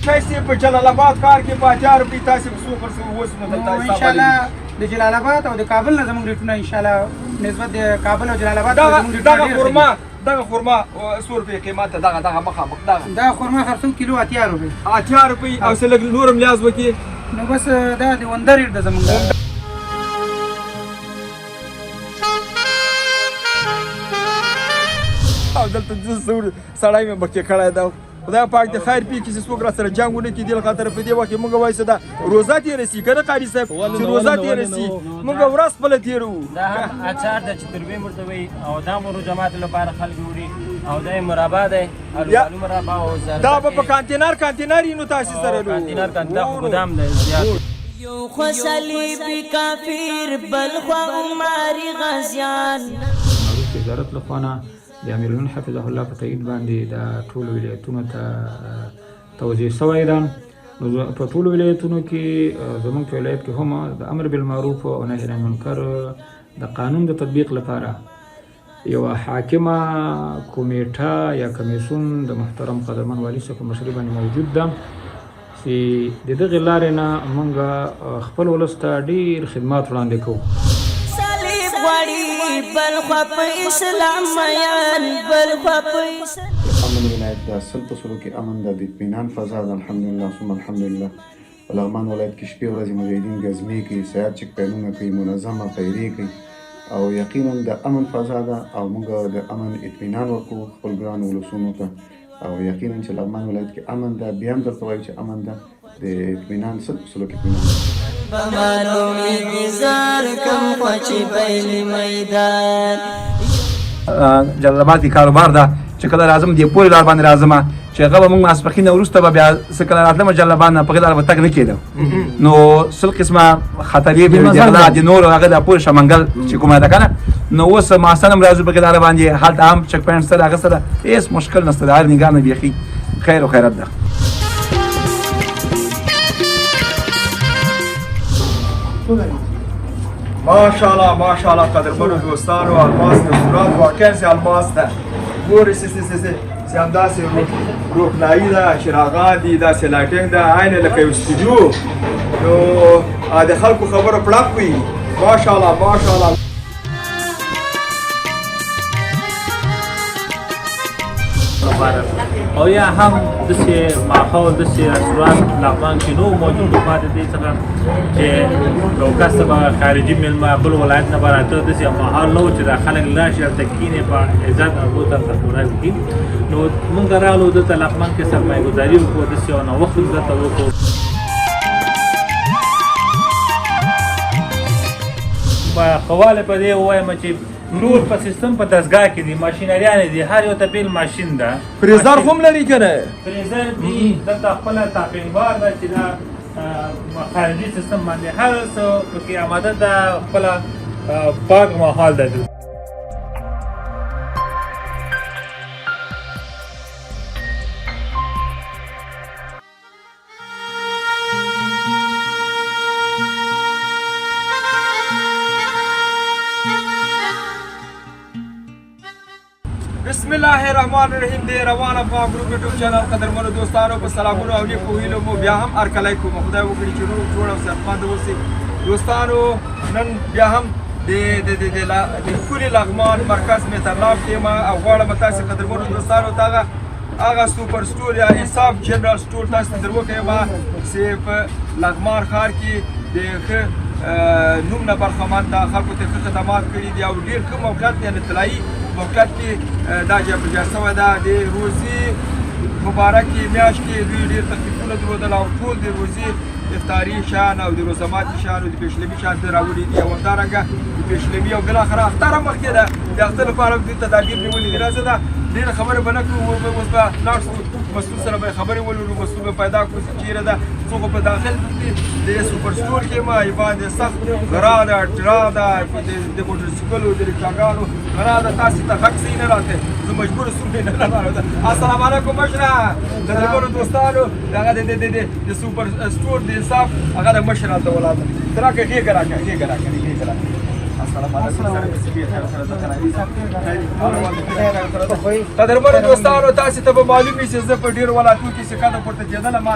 پیسې په جلال آباد ښار کې په 80 روپۍ تاسې په څو پر څو اوس نو دلته حساب انشاءالله د جلال آباد او د کابل نه زموږ ریټونه انشاءالله نسبت د کابل او جلال آباد دغه خرما 100 روپۍ قیمت دغه مخامخ دا خرما خرڅو کیلو 80 روپۍ 80 روپۍ او څه لږ نور هم لیاز وکړي نو بس دا د وندر ریټ ده زموږ او دلته سړی مې مخکې کړی ده خدای پاک دې خیر پکړي چې څوک را سره جنګ ونه کړي دې خاطر په دې وخت کې موږ وایو دا روزه تېره سي که نه قاري صاحب چې روزه تېره سي موږ ورځ خپله تېروو دا هم اچار ده چې تروې ورته وایي او دا مو روژه لپاره خلک وړي او دا یې مربا دی الوبالو مربا او دا به په کانتینر وي نو تاسې سره کانتینر دا خو ګدام دی زیات یو خوا صلیبي کافر بل خوا عمري غازیان وزارت له خوا نه د امیرالمؤمنین حفظه الله په تایید باندې د ټولو ولایتونو ته توجیه شوی ده. نو په ټولو ولایتونو کې زموږ په ولایت کې هم د امر بالمعروف او نهي عن المنکر د قانون د تطبیق لپاره یوه حاکمه کمیټه یا کمیسیون د محترم قدرمن والي صاحب په مشرۍ باندې موجود ده چې د دغې لارې نه موږ خپل ولس ته ډېر خدمات وړاندې کوو. بل خوا په اسلام میان بل خوا په امن ولایت د اصل په سلو کې امن د اطمینان فضا ده الحمدلله ثم الحمدلله. په لغمان ولایت کې شپې ورځې مجاهدین ګزمې کوي سیاد چک پینونه کوي منظمه خیرې کوي او یقینا د امن فضا ده او موږ د امن اطمینان ورکوو خپل ګران ولسونو ته او یقینا چې لغمان ولایت کې امن ده بیا هم درته وایو چې امن ده د اطمینان سلو کې اطمینان بمانو میگذار کم خوچی بیل میدان جلال آباد کې کاروبار ده چې کله راځم دې پورې لار باندې راځم چې هغه به موږ ماسپښین نه وروسته به بیا څه کله راتلم جلال آباد نه په هغې لاره به تګ نه کېده نو سل قسمه خطرې به وي د نورو هغه د پورې شمنګل چې کومه ده که نه نو اوس ماسان هم راځو په هغې لاره باندې هلته هم چک پوینټ سره هغه سره هېڅ مشکل نشته د هر نګاه نه بیخي خیر و خیرت ده. ماشاءالله قدرمنو دوستانو الماس د صورت واقعا سي الماس ده ګورئ سي همداسې روښنایي ده چراغان دي داسې لایټینګ ده عین لکه یو استودیو نو د خلکو خبره پړق وي ماشاءالله او یا هم داسې ماحول داسې رستورانت لغمان کې نو موجود و پاتې دې څخه چې یو کس به خارجي میلمه بل ولایت نه به راته داسې ماحول نه و چې دا خلک راشي هلته کښېني په عزت هغو ته خدمت وکړي نو مونږ راغلو دلته لغمان کې سرمایه ګزاري وکړو داسې یو نوښت دلته وکړو په خواله په دې ووایم چې نور په سیستم په دستګاه کې دي ماشینریانې دي هر یو ته بیل ماشین ده فریزر خو هم لري که نه فریزر دي دلته خپله تاپینګ بار ده چې دا خارجي سیستم باندې هر څه پکې آماده ده خپله پاک ماحول ده. بسم الله الرحمن الرحیم دی روان افغان ګروپ یوټیوب چینل قدرمنو دوستانو په سلامونو او نیکو هیلو مو بیا هم هرکلی کوم خدای وکړي چې روغ جوړ او صحتمند اوسئ دوستانو. نن بیا هم د ښکلي لغمان مرکز مهترلام کې یم او غواړم تاسې قدرمنو دوستانو ته هغه سوپر سټور یا انصاف جنرال سټور تاسو ته در وښیم چې په لغمان ښار کې د ښه نوم نه برخمن ده خلکو ته ښه خدمات کړي دي او ډېر ښه موقعیت یعنې طلایي موقعیت کې دا جابجا شوی ده د روزي مبارکې میاشت کې دوی ډېر تخفیفونه درلودل او ټول د روزي افطاري شیان او د روژه ماتي شیان او د پیشلمي شیان دوی راوړي دي او همدارنګه د پیشلمي او بالاخره اختر هم مخکې ده د اختر لپاره هم دوی تدابیر نیولي دي راځه ده ډېره خبرې به نه کړو اوس به لاړ شو مسؤول سره به خبرې ولرو مسؤول به پیدا کړو چې چېرې ده څوک په داخل د سوپر سټور کې ما باندې سخت ګرانه ټرا ده د موټرسایکلو د رکشاګانو ګرانه تاسې ته غږ صحیح نه راته زه مجبور شوم نه راوړم. السلام علیکم مشره قدرمنو دوستانو هغه د سوپر سټور د انصاف هغه د مشر هلته ولاړ ده ته راکړه غېږه راکړه السلام علیکم قدرمنو دوستانو تاسو ته به معلوم وي چې زه په ډېرو ولایتونو کې سکه د پورته کېدلم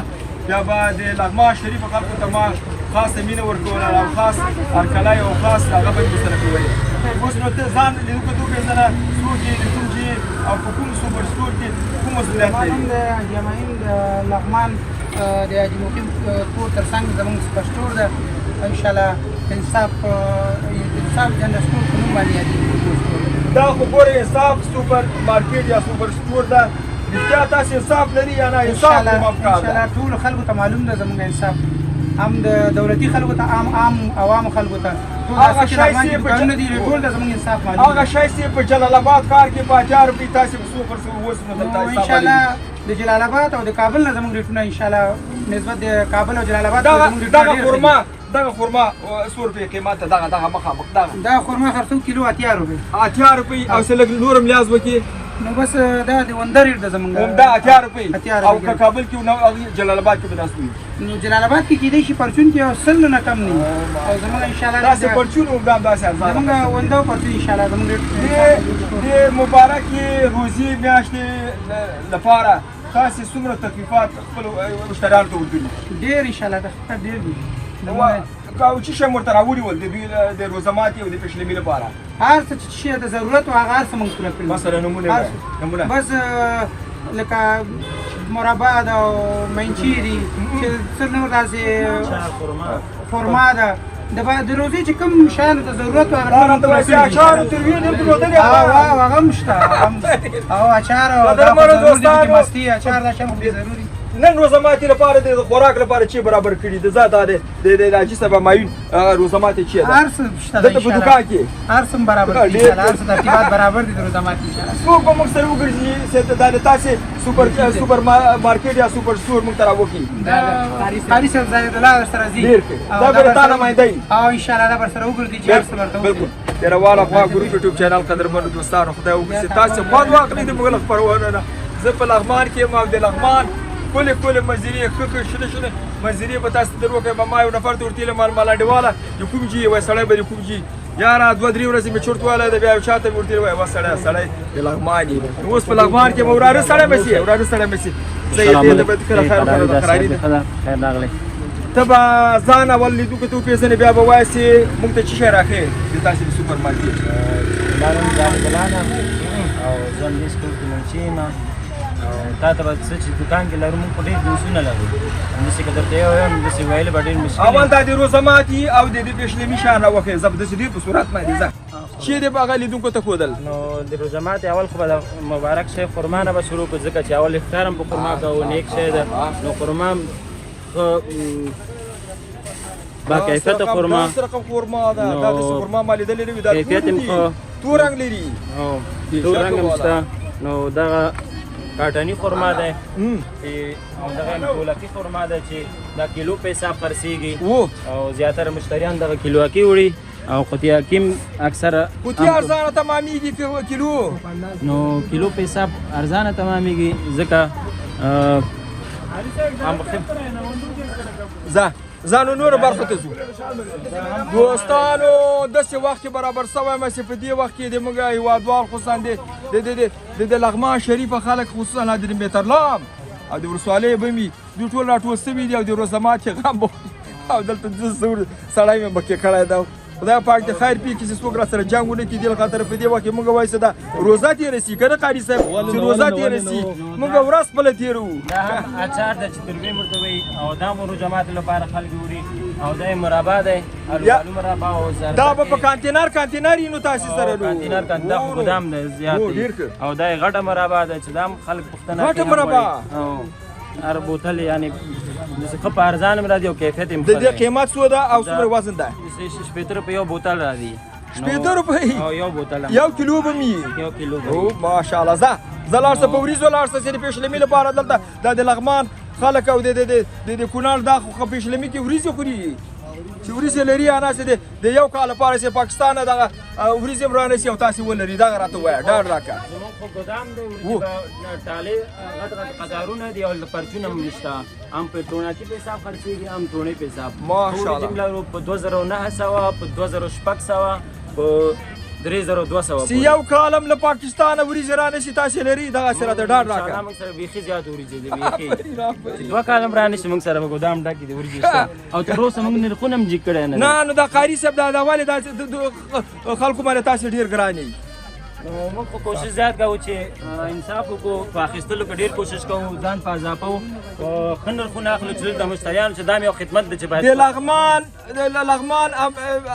بیا به د لغمان شریفو خلکو ته ما خاصه مینه ورکوله او خاص هرکلی او خاص هغه به مې سره کولې اوس نو ته ځان لیدونکو ته وپېژنه څوک یې د کوم ځای او په کوم سوپر سټور کې کوم مسؤلیت لري جمعین د لغمان د حاجي مقیم کور تر څنګ زموږ سوپر سټور ده انشاءالله انصاف جنرال سټور په نوم باندې یادېږي دا خو ګوره انصاف سوپر مارکیټ یا سوپر سټور ده رښتیا تاسې انصاف لري یا نه انصاف کوم افکار ده انشاءالله ټولو خلکو ته معلوم ده زموږ انصاف هم د دولتي خلکو ته عام عوامو خلکو ته هغه شی چې دوکانونه دي ټول د زموږ انصاف معلوم هغه شی چې په جلال آباد ښار کې په 1000 روپۍ تاسې په سوپر اوس نو دلته حساب انشاءالله د جلال آباد او د کابل نه زموږ ریټونه انشاءالله نسبت د کابل او جلال آباد دغه خرما 100 روپۍ قیمت ده دغه مخامخ دا خرما خرڅو کیلو 80 روپۍ 80 روپۍ او څه لږ نور هم لیاز وکړي نو بس دا د وندر د زمونږ دا 80 روپۍ او که کابل کې نو جلال آباد کې به داسې وي نو جلال آباد کې کېدای شي پرچون کې 100 نه کم نه او زمونږ انشاءالله داسې پرچون هم داسې ارزانه زمونږ ونده پرچون انشاءالله زمونږ د مبارکې روزي میاشتې لپاره تاسې څومره تخفیفات خپلو مشتریانو ته ورکړي ډېر انشاءالله ډېر دي او چې شی ورته راوړي ول د دوی د روزه ماتي او د پېشلمي لپاره هر څه چې شی د ضرورت و هغه هر څه موږ پوره کړي مثلا نمونه بس لکه مربا ده او منچي دي چې څه نور داسې خرما ده د روزي چې کوم شیانو ته ضرورت و هغه اچار ترویج درلودلې هغه هم شته او اچار او مستي اچار دا شی ضروري نن روزه ماتي لپاره د خوراک لپاره چې برابر کړي د زاد د راجي سبا ماین روزه ماتي چې ده هر څه شته د په دکان کې هر څه برابر دي ان شاء الله هر څه ترتیبات برابر دي د روزه ماتي ان شاء الله څوک به موږ سره وګرځي چې د تاسې سوپر مارکیټ یا سوپر سټور موږ ته راوکړي قاری صاحب زاهد الله سره زی دا به تا نماینده او ان شاء الله دا سره وګرځي چې هر څه ورته بالکل تیرواله افغان ګروپ یوټیوب چینل قدرمنو دوستانو خدای وکړي تاسو خوند واخلئ د موږ خبرونه نه زه په لغمان کې ما د لغمان کل مزيري خخ شنه مزيري به تاسو دروکه به ما یو نفر ته ورتیله مال مالاډیواله د کوم جی وای سړی به کوم جی یاره 2-3 ورځې مې چورتواله د بیا چاته ورتیله وای سړی د لغماني اوس په لغمان کې وراره سړی مسی زه دې د بد کړه خیر راغلی تبا ځان اول لیدو کې ته پیژنې بیا به وایسي موږ ته چی شي راخې د تاسو سوپر مارکیټ بلانا او ځان دې سکول کې منچینا تا ته به څه چې دکان کې لرو موږ په ډېر دوسونه لرو همداسې که درته یو یم همداسې ویل به ډېر مشکل اول دا د روزه ماتي او د پېشلمي شیان راوښیې زه به داسې ډېر په صورت باندې ځه چې دې به هغه لیدونکو ته ښودل نو د روزه ماتي اول خو به د مبارک شی خرما نه به شروع کړو ځکه چې اول افطار هم په خرما کوو نیک شی ده نو خرما هم با کیفیته خرما رقم خرما ده دا داسې خرما ما لیدلې نه وي دا کیفیت هم ښه تور رنګ لري تور رنګ هم شته نو دغه کاټني خرما ده چې دغه کولکي خرما ده چې دا کیلو په حساب خرڅېږي او زیاتره مشتریان دغه کیلوکي وړي او قطیاکي اکثره قطیا ارزانه تمامېږي کیلو نو کیلو په حساب ارزانه تمامېږي ځکه ځانو نور برخو ته ځو دوستانو داسې وخت کې برابر سوی مې چې په دې وخت کې د موږ هېوادوال خصوصا د لغمان شریفه خلک خصوصا د میترلام او د ولسوالۍ بمي دوی ټول راټول سوي دي او د روزه ماتي غم او دلته سړی مې مکې کړی ده خدای پاک د خیر پی کې چې څوک را سره جنګ ونه کړي دې خاطر په دې وخت کې موږ وایو دا روزه تېره سي که نه قاري صاحب چې روزه تېره سي موږ ورځ خپله تېروو دا هم اچار ده چې تروی ورته وایي او دا مو روژه ماتي لپاره خلک وړي او دا یې مربا دی الوبالو مربا او زردکې دا به په کانتینر وي نو تاسې سره کانتینر دا خو ګدام دی زیات دی او دا یې غټه مربا ده چې دا هم خلک پوښتنه کوي غټه مربا هر بوتل یعنی داسې ښه په ارزان هم راځي او کیفیت هم د دې قیمت څو ده او څومره وزن ده 80 روپۍ یو بوتل راځي 80 روپۍ او یو بوتل یو کیلو به مي یو کیلو او ماشاءالله زه لاړ څه په وریځو لاړ څه چې د پېشلمي لپاره دلته دا د لغمان خلک او د کونړ دا خو پېشلمي کې وریځې خوري چې وریځې لري اناسې د یو کال لپاره چې پاکستان دغه وریځې هم رانیسي او تاسې ولري دغه راته ووایه ډاډ راکړه زموږ خو ګدام دی وریځې به ټالې غټ قطارونه دي او پرچون هم نشته هم په ټوناکي په حساب خرڅېږي هم ټونې په حساب ماشاءالله په 2009 په 2006 په 3200 چې یو کالم له پاکستانه وریځې رانشي تاسې لري دغسې راته ډاډ راکړه. موږ سره بیخي زیات وریځې دي بیخي چې 2 کالم رانشي موږ سره به ګودام ډک دي وریځې شته او تر اوسه موږ نرخونه هم جګ کړی نه. نه نو دا قاري صاحب دا ولې داسې خلکو باندې تاسې ډېر ګران یي؟ موږ خو کوشش زیات کوو چې انصاف وکړو، په اخیستلو کې ډېر کوشش کوو، ځان په اضافه وو، ښه نرخونه اخلو چې دلته مشتریانو چې دا یو خدمت دی چې باید د لغمان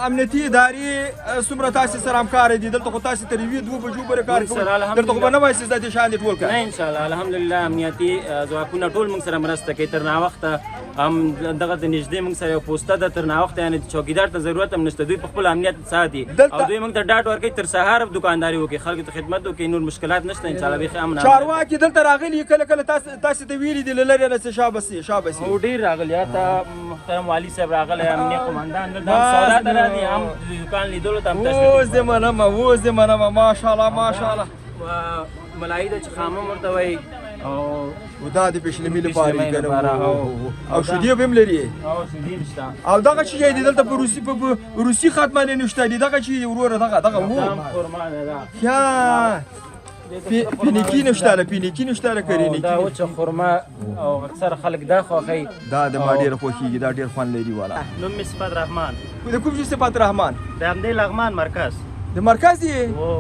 امنیتي ادارې څومره تاسې سره همکاره دي؟ دلته خو تاسې تر 2 بجو پورې کار کوئ، دلته خو به نه وایي چې د شان دي ټول کار؟ نه انشاءالله الحمدلله امنیتي ځواکونه ټول موږ سره مرسته کوي. تر ناوخته هم دغه د نږدې موږ سره یو پوسته ده، تر ناوخته یعنې چوکیدار ته ضرورت هم نشته، دوی په خپل امنیت ساتي او دوی موږ ته ډاډ ورکوي تر سهار دکانداري وکړي، خلکو ته خدمت وکړي، نور مشکلات نشته انشاءالله بیخي امن. چارواکي دلته راغلي کله کله تاسې ته ویلي دي له لرې نه چې شابسي او ډېر راغلي، حتی محترم والي صاحب راغلی، امنیه قمندان دلته هم سودا ته راځي، هم د دوکان لیدلو ته هم اوس دې منمه ماشاءالله. ملایي ده چې خامه ورته وایي او دا د پیشلمي لپاره او شیدې به هم لري او شیدې شته او دغه شی دی دلته په روسي خط باندې نشته دی دغه شی وروره دغه خرما ده یا پینیکی نشته لري دا وچه خرما او اکثر خلک دا خوښوي. دا د ما ډېره خوښېږي، دا ډېر خوند لري والا. نوم مې صفت رحمان. د کوم شي صفت رحمان؟ د همدې لغمان مرکز. د مرکز دی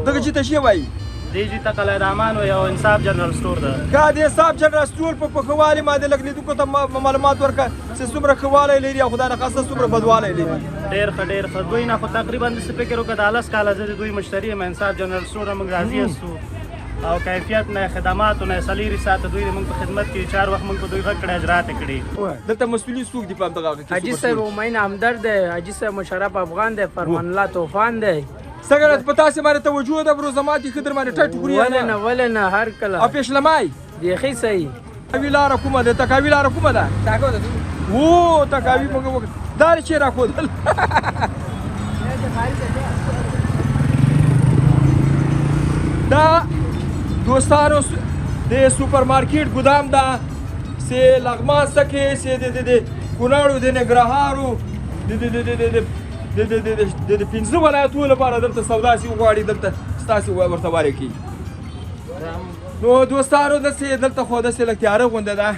دغه چې ته شی وایي دی چې ته قلعه رحمان وایي او انصاف جنرال سټور ده. کا د انصاف جنرال سټور په ښه والي ما د لږ لیدونکو ته معلومات ورکړه چې څومره ښه والی لري او خدای نخواسته څومره بدوالی لري. ډېر ښه دوی نه خو تقریبا داسې فکر وکړه د 10 کاله زه د دوی مشتري یم. انصاف جنرال سټور موږ راضي یاستو او کیفیت نه خدماتو نه سلیري ساته دوی موږ په خدمت کې 4 وخت موږ په دوی غږ کړی اجرات یې کړي. دلته مسؤلین څوک دي په همدغه کې؟ حاجي صاحب امین همدرد دی، حاجي صاحب مشرف افغان دی، فرمان الله طوفان دی. څنګه په تاسې باندې توجه ده بروزمات کې در باندې ټټ خوري ولې نه هر کله او پیشلمای بیخي صحیح. تکاوی لاره کومه ده؟ تکاوی لاره کومه ده؟ او تکاوی موږ دا چې راښودل دا دوستانو د سوپر مارکیټ ګودام ده سه لغمان سکه سه د کونړو د نګرهارو د 15 ولایتونو لپاره دلته سودا سي غواړي دلته ستاسو ورته واره کی. نو دوستانو دلته خو داسې لږ تیاره غونډه ده،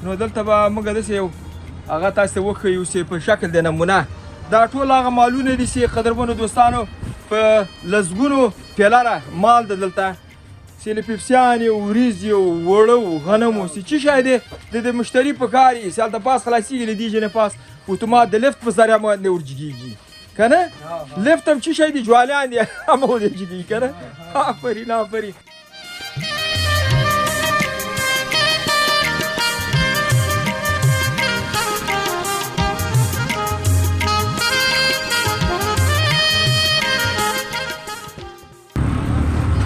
نو دلته به موږ داسې یو هغه تاسې وښیو چې په شکل د نمونه دا ټول هغه مالونه دي چې قدرمنو دوستانو په لسګونو پیلره مال ده دلته چې له پیپسیانې وریځې وړه غنمو چې شی دی د مشتري په کار یې چې هلته پاس خلاصېږي له دې ژنې پاس اتومات د لفت په ذریعه باندې ورجګېږي که نه لفت هم څه شی دی جوالیان دي هم ورجګېږي که نه. آفرین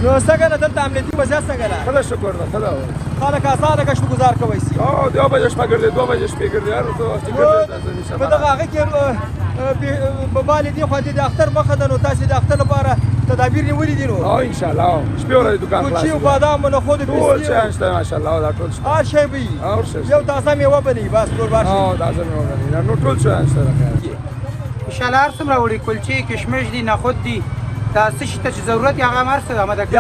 نو څنګه ده دلته امنیتي وضعیت څنګه ده؟ خدا شکر ده خدا خلک آسانه گشت و گذار کوی سی 2 بجې شپه ګرځي 2 بجې شپې ګرځي هر څه په دغه هغه کې په بالي دی خو د اختر مخه ده نو تاسې د اختر لپاره تدابیر نیولي دي نو ان شاء الله شپې ورځې دکان خلاص کوچي او بادام نو خو د ټول شي شته ماشاء الله دا ټول هر شی به یو تازه میوه بني بس ټول بار شي تازه میوه بني نو ټول شي شته ان شاء الله هر څومره وړي کلچې کشمش دي نخود دي دا څه شي ته چې ضرورت یې هغه مرسته آماده کړي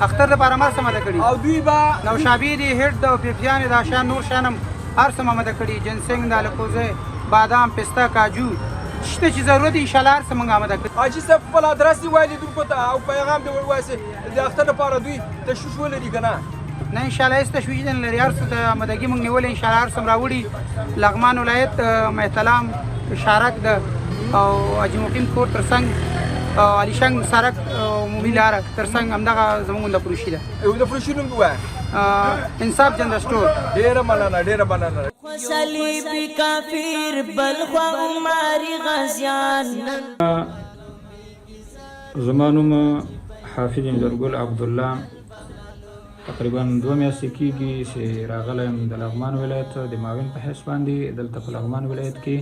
اختر لپاره مرسته آماده کړي او دوی به نوشابې دي هډ د پیپسیانې دا شیان نور شیان هم هر څه آماده کړي جنسنګ د الکوزه بادام پسته کاجو شته چې ضرورت ان شاء الله هر څه موږ آماده کړي. حاجي صاحب خپل ادرس دی وایي لیدونکو ته او پیغام دی وایي د اختر لپاره دوی تشویش ولري که نه؟ نه ان شاء الله هېڅ تشویش نه لري، هر څه ته آمادګي موږ نیولې ان شاء الله هر څه راوړي. لغمان ولایت مهتلام شارک ده او حاجي مقیم کور ترڅنګ علیشنګ سرک عمومي لاره ترڅنګ همدغه زموږ د فروشي ده. د فروشي نوم ووایه انصاف جنرال سټور. ډېره مننه صلیبي کافر بلخوا عمري غازیان. زما نوم حافظ انځرګل عبدالله، تقریبا 2 میاشتې کېږي چې راغلی یم د لغمان ولایت د معاون په حیث باندې. دلته په لغمان ولایت کې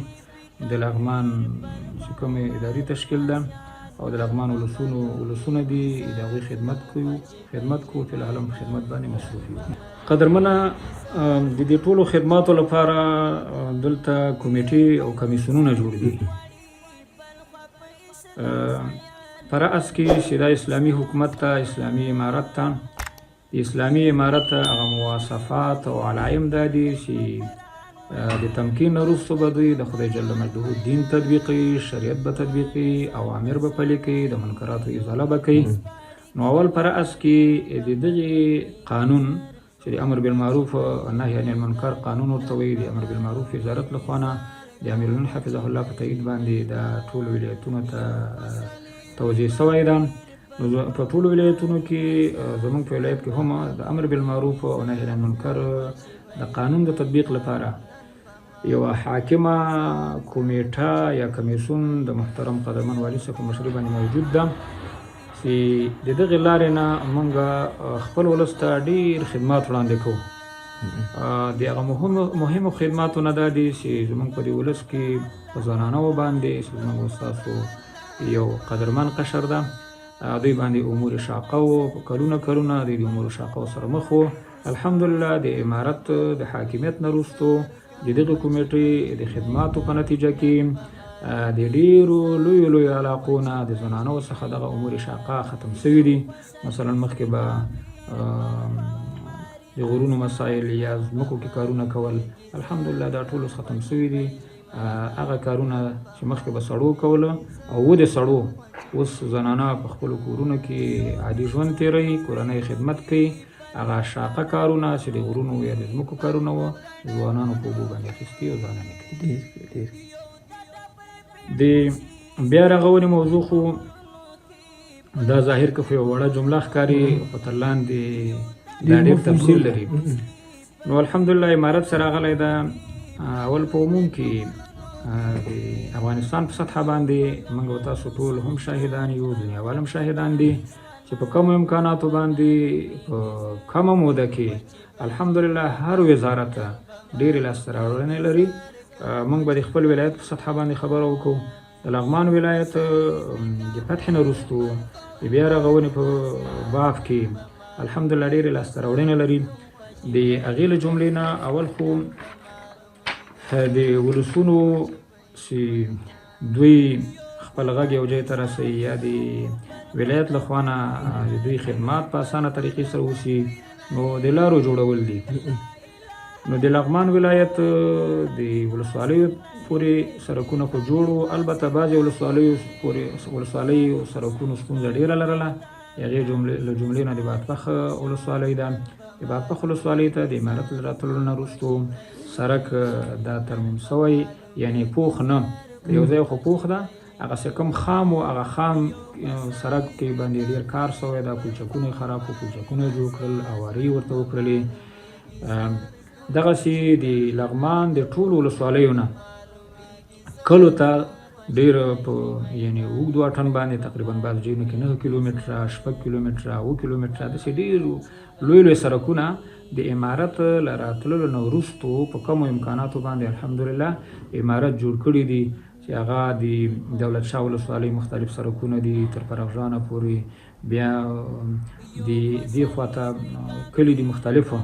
د لغمان چې کومې اداري تشکیل ده او د لغمان ولسونه دي د هغوی خدمت کوو چې لا هم په خدمت باندې مصروف یو. قدرمنه د دې ټولو خدماتو لپاره دلته کمیټې او کمیسیونونه جوړ دي پر اس کې چې دا اسلامي حکومت ته اسلامي امارت ته د اسلامي امارت هغه مواصفات او علایم دا دي چې د تمکین وروسته به دوی د خدای جل مجده دین تطبیقي، شریعت به تطبیقي، اوامر به پلي کوي، د منکراتو ازاله به کوي. نو اول پر اس کې د دغه قانون چې د امر بالمعروف او نهي عن المنکر قانون ورته وایي، د امر بالمعروف وزارت لخوا نه د امیرالمؤمنین حفظه الله په تایید باندې د ټولو ولایتونو ته توجیه سوی ده. نو په ټولو ولایتونو کې زموږ په ولایت کې هم د امر بالمعروف او نهي عن المنکر د قانون د تطبیق لپاره یو حاکمه کمیټه یا کمیسون د محترم قدرمن والي صاحب په مشرۍ باندې موجود ده چې د دغې لارې نه موږ خپل ولس ته ډېر خدمات وړاندې کوو. د هغه مهمو خدماتو نه دا دي چې زموږ په دې ولس کې په ځوانانو باندې چې زموږ ستاسو یو قدرمن قشر ده دوی باندې امور شاقه و، کلونه کلونه دوی د امور شاقه سره مخ و. الحمدلله د امارت د حاکمیت نه وروستو د دغې کمیټې د خدماتو په نتیجه کې د ډېرو لویو علاقو نه د زنانو څخه دغه امور شاقه ختم سوي دي. مثلا مخکې به د غرونو مسایل یا ځمکو کې کارونه کول، الحمدلله دا ټول ختم سوي دي. هغه کارونه چې مخکې به سړو کوله او د سړو اوس زنانه په خپلو کورونو کې عادي ژوند تېروي، کورنۍ خدمت کوي. هغه شاقه کارونه چې د غرونو یا د ځمکو کارونه وه ځوانانو په اوبو باندې اخیستي او ځوانانې کوي. د بیا رغونې موضوع خو دا ظاهر که خو یو وړه جمله ښکاري خو تر لاندې دا ډېر تفصیل لري. نو الحمدلله امارت سره راغلی ده. اول په عموم کې د افغانستان په سطحه باندې موږ او تاسو ټول هم شاهدان یو، دنیاوال هم شاهدان دي چې په کمو امکاناتو باندې په کمه موده کې الحمدلله هر وزارت ډېرې لاسته راوړنې لري. موږ به د خپل ولایت په سطحه باندې خبره وکړو. د لغمان ولایت د فتح نه وروستو د بیا رغونې په باب کې الحمدلله ډېرې لاسته راوړنې لري. د هغې له جملې نه اول خو د ولسونو چې دوی خپل غږ یو ځای ته رسوي یا د ولایت له خوا نه د دوی خدمات په اسانه طریقې سره وشي، نو د لارو جوړول دي. نو د لغمان ولایت د ولسوالیو پورې سړکونه خو جوړ، البته بعضې ولسوالیو سړکونو ستونزه ډېره لرله. هغې له جملې نه د بادپخ ولسوالۍ ده. د بادپخ ولسوالۍ ته د امارت له راتللو نه وروستو سړک دا ترمیم سوی، یعنې پوخ نه یو ځای خو پوخ ده، هغسې کوم خام و هغه خام سړک کې باندې ډېر کار سوی ده. پلچکونه یې خراب و، پلچکونه یې جوړ کړل، اوارې ورته وکړلې. دغسې د لغمان د ټولو ولسوالیو نه کلو ته ډېر په یعنې اوږد واټن باندې تقریبا بعض ځایونو کې 9 کیلومتره، 6 کیلومتره، 7 کیلومتره داسې ډېرو لوی سړکونه د امارت له راتللو نه وروستو په کمو امکاناتو باندې الحمدلله امارت جوړ کړي دي. چې هغه د دولت شاه ولسوالۍ مختلف سړکونه دي تر پرغژانه پورې، بیا د دې خواته کلي دي مختلفه،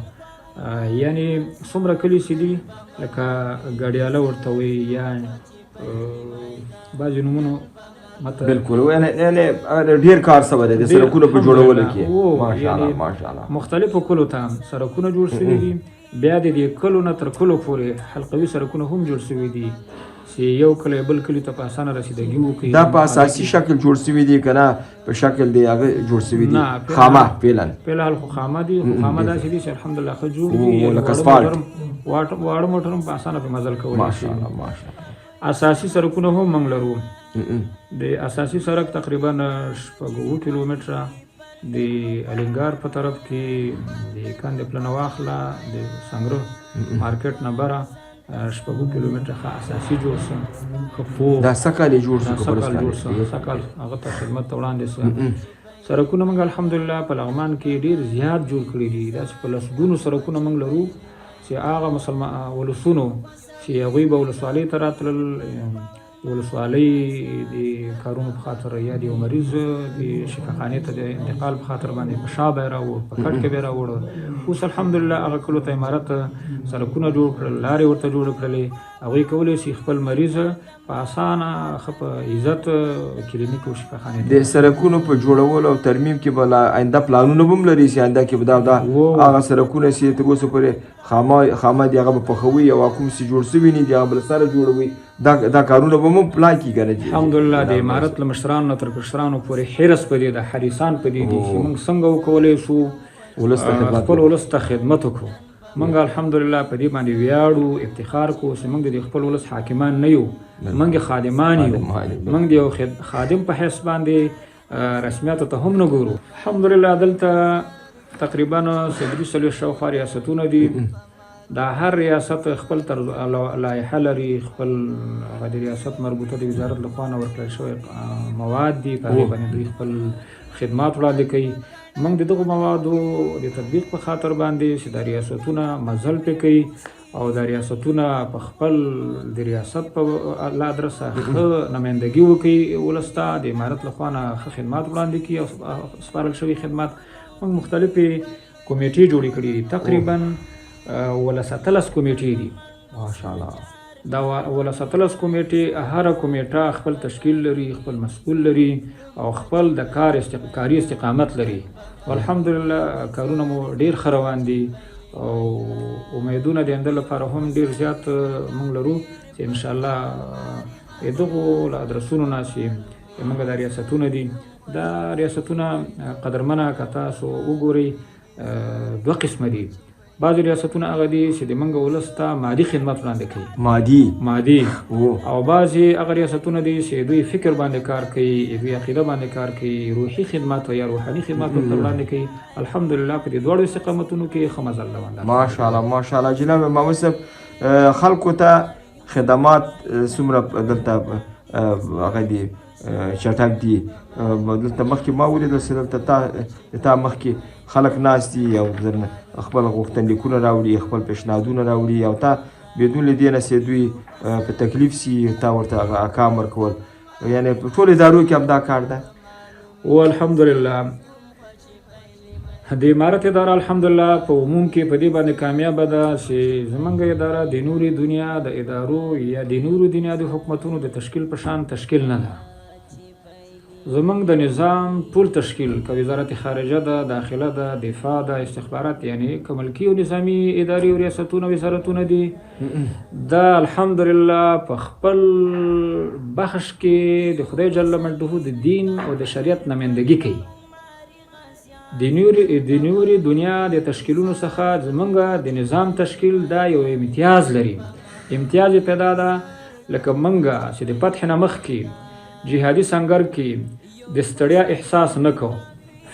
یعنې څومره کلي چې دي لکه ګاډیاله ورته وایي یا بعضې نومونو بالکل یعنی ډیر کار سوی دی د سړکونو په جوړولو کې. ماشاءالله ماشاءالله مختلفو کلو ته سړکونه جوړ شوي دي. بیا د دې کلو نه تر کلو پورې حلقوي سړکونه هم جوړ شوي دي چې یو کلی بل کلي ته په اسانه رسیدګي وکړي. دا په اساسي شکل جوړ شوي دي که نه په شکل دی هغه جوړ شوي دي؟ خامه فعلحال خو خامه دي. خامه داسې دي چې الحمدلله ښه جوړ دي، لکه اسفالټ واړه موټر هم په اسانه پرې مزل کولی شي. ماشاءالله ماشاءالله. اساسي سړکونه هم موږ لرو. د اساسي سړک تقریبا 6 کیلومتره د الینګار په طرف کې د کاندې پلنه واخله د سنګرو مارکیټ نه بره 6 کیلومتره ښه اساسي جوړ شو. دا څه کال جوړ شو؟ څه کال هغه ته خدمت ته وړاندې شو. سړکونه موږ الحمدلله په لغمان کې ډېر زیات جوړ کړي دي. داسې په لسګونو سړکونه موږ لرو چې هغه مسلمان ولسونو چې هغوی به ولسوالۍ ته راتلل ولسوالۍ د کارونو په خاطر یا د یو مریض د شفاخانې ته د انتقال په خاطر باندې په شا به یې راوړ په کټ کې به یې راوړ. اوس الحمدلله هغه کلو ته عمارت سړکونه جوړ کړل، لارې ورته جوړې کړلې. هغوی کولی شي خپل مریض په اسانه ښه په عزت کلینیک او شفاخانې د سړکونو په جوړولو او ترمیم کې به آینده پلانونه به هم لري چې آینده کې به دا هغه سړکونه چې تر اوسه پورې خامه دي هغه به پخوي او کوم چې جوړ شوي نه دي هغه به له سره جوړوي. دا کارونه به هم پلان کېږي که نه؟ الحمدلله د عمارت له مشرانو نه تر کشرانو پورې حرص په دې ده، حریصان په دې دي چې موږ څنګه وکولی شو خپل ولس ته خدمت وکړو. موږ الحمدلله په دې باندې ویاړو، افتخار کوو چې موږ د خپل ولس حاکمان نه یو، موږ خادمان یو. موږ د یو خادم په حیث باندې رسمیاتو ته هم نه ګورو. الحمدلله دلته تقریبا 340 شاوخوا ریاستونه دي. دا هر ریاست خپل لایحه لري، خپل هغه د ریاست مربوطه د وزارت لخوا نه ورکړل شوی مواد دي، په هغې باندې دوی خپل خدمات وړاندې کوي. موږ د دغو موادو د تطبیق په خاطر باندې چې دا ریاستونه مزل پرې کوي او دا ریاستونه په خپل د ریاست په لادرسه ښه نمایندګي وکړي ولس ته، د عمارت لخوا نه ښه خدمات وړاندې کړي او سپارل شوي خدمات. موږ مختلفې کمیټې جوړې کړي دي، تقریبا 17 کمیټې دي ماشاءالله. دا 17 کمیټې، هره کمیټه خپل تشکیل لري، خپل مسؤل لري او خپل د کاري استقامت لري. والحمدلله کارونه مو ډیر ښه روان دي او امیدونه د آینده لپاره هم ډیر زیات موږ لرو چې انشاءالله دغو له ادرسونو نه چې موږ دا ریاستونه دي، دا ریاستونه قدرمنه که تاسو وګورئ 2 قسمه دي. بعضې ریاستونه هغه دي چې د موږ ولس ته مادي خدمت وړاندې کوي، مادي او بعضې هغه ریاستونه دي چې دوی فکر باندې کار کوي، دوی عقیده باندې کار کوي، روحي خدمات یا روحاني خدمات ورته وړاندې کوي. الحمدلله په دې دواړو استقامتونو کې ښه مزل روان ده. ماشاءالله ماشاءالله. جناب محمد صاحب، خلکو ته خدمات څومره دلته هغه دي چټک دي؟ دلته مخکې ما ولیدل چې دلته تا مخکې خلک ناست دي او خپل غوښتنلیکونه راوړي، خپل پیشنهادونه راوړي او تا بدون له دې نه چې دوی په تکلیف سي تا ورته احکام ورکول، یعنې په ټولو ادارو کې هم دا کار ده؟ والحمدلله د عمارت اداره الحمدلله په عموم کې په دې باندې کامیابه ده چې زموږ اداره د نورې دنیا د ادارو یا د نورو دنیا د حکومتونو د تشکیل په شان تشکیل نه ده. زمونږ د نظام ټول تشکیل که وزارت خارجه ده، داخله ده، دفاع ده، استخبارات، یعنی که ملکي او نظامي ادارې او ریاستونه وزارتونه دي، دا الحمدلله په خپل بخش کې د خدای جل مجده د دین او د شریعت نمایندګي کوي. د نورې دنیا د تشکیلونو څخه زمونږ د نظام تشکیل دا یو امتیاز لري. امتیاز پیدا ده لکه مونږ چې د فتح نه مخکې جهادي سنگر کې د ستړیا احساس نه کو،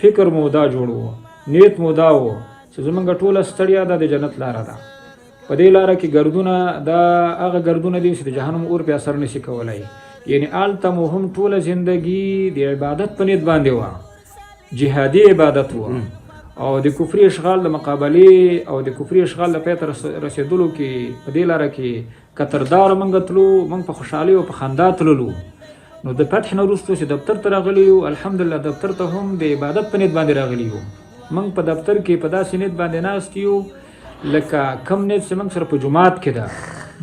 فکر مو دا جوړ و، نیت مو دا و چې زمونږ ټوله ستړیا ده د جنت لاره ده. په دې لاره کې ګردونه دا هغه ګردونه دي چې د جهنم اور په اثر نشي کولی. یعنی آلته مو هم ټوله زندگی د عبادت په نیت باندې وه، جهادي عبادت و او د کفري اشغال د مقابلې او د کفري اشغال د پای ته رسېدلو کې په دې لاره کې کتردار موږ تلو، موږ په خوشحالۍ او په خندا تللو. نو د فتح نه وروسته چې دفتر ته راغلي یو، الحمدلله دفتر ته هم د عبادت په نیت باندې راغلي یو. موږ په دفتر کې په داسې نیت باندې ناست یو لکه کم نیت چې موږ سره په جومات کې ده.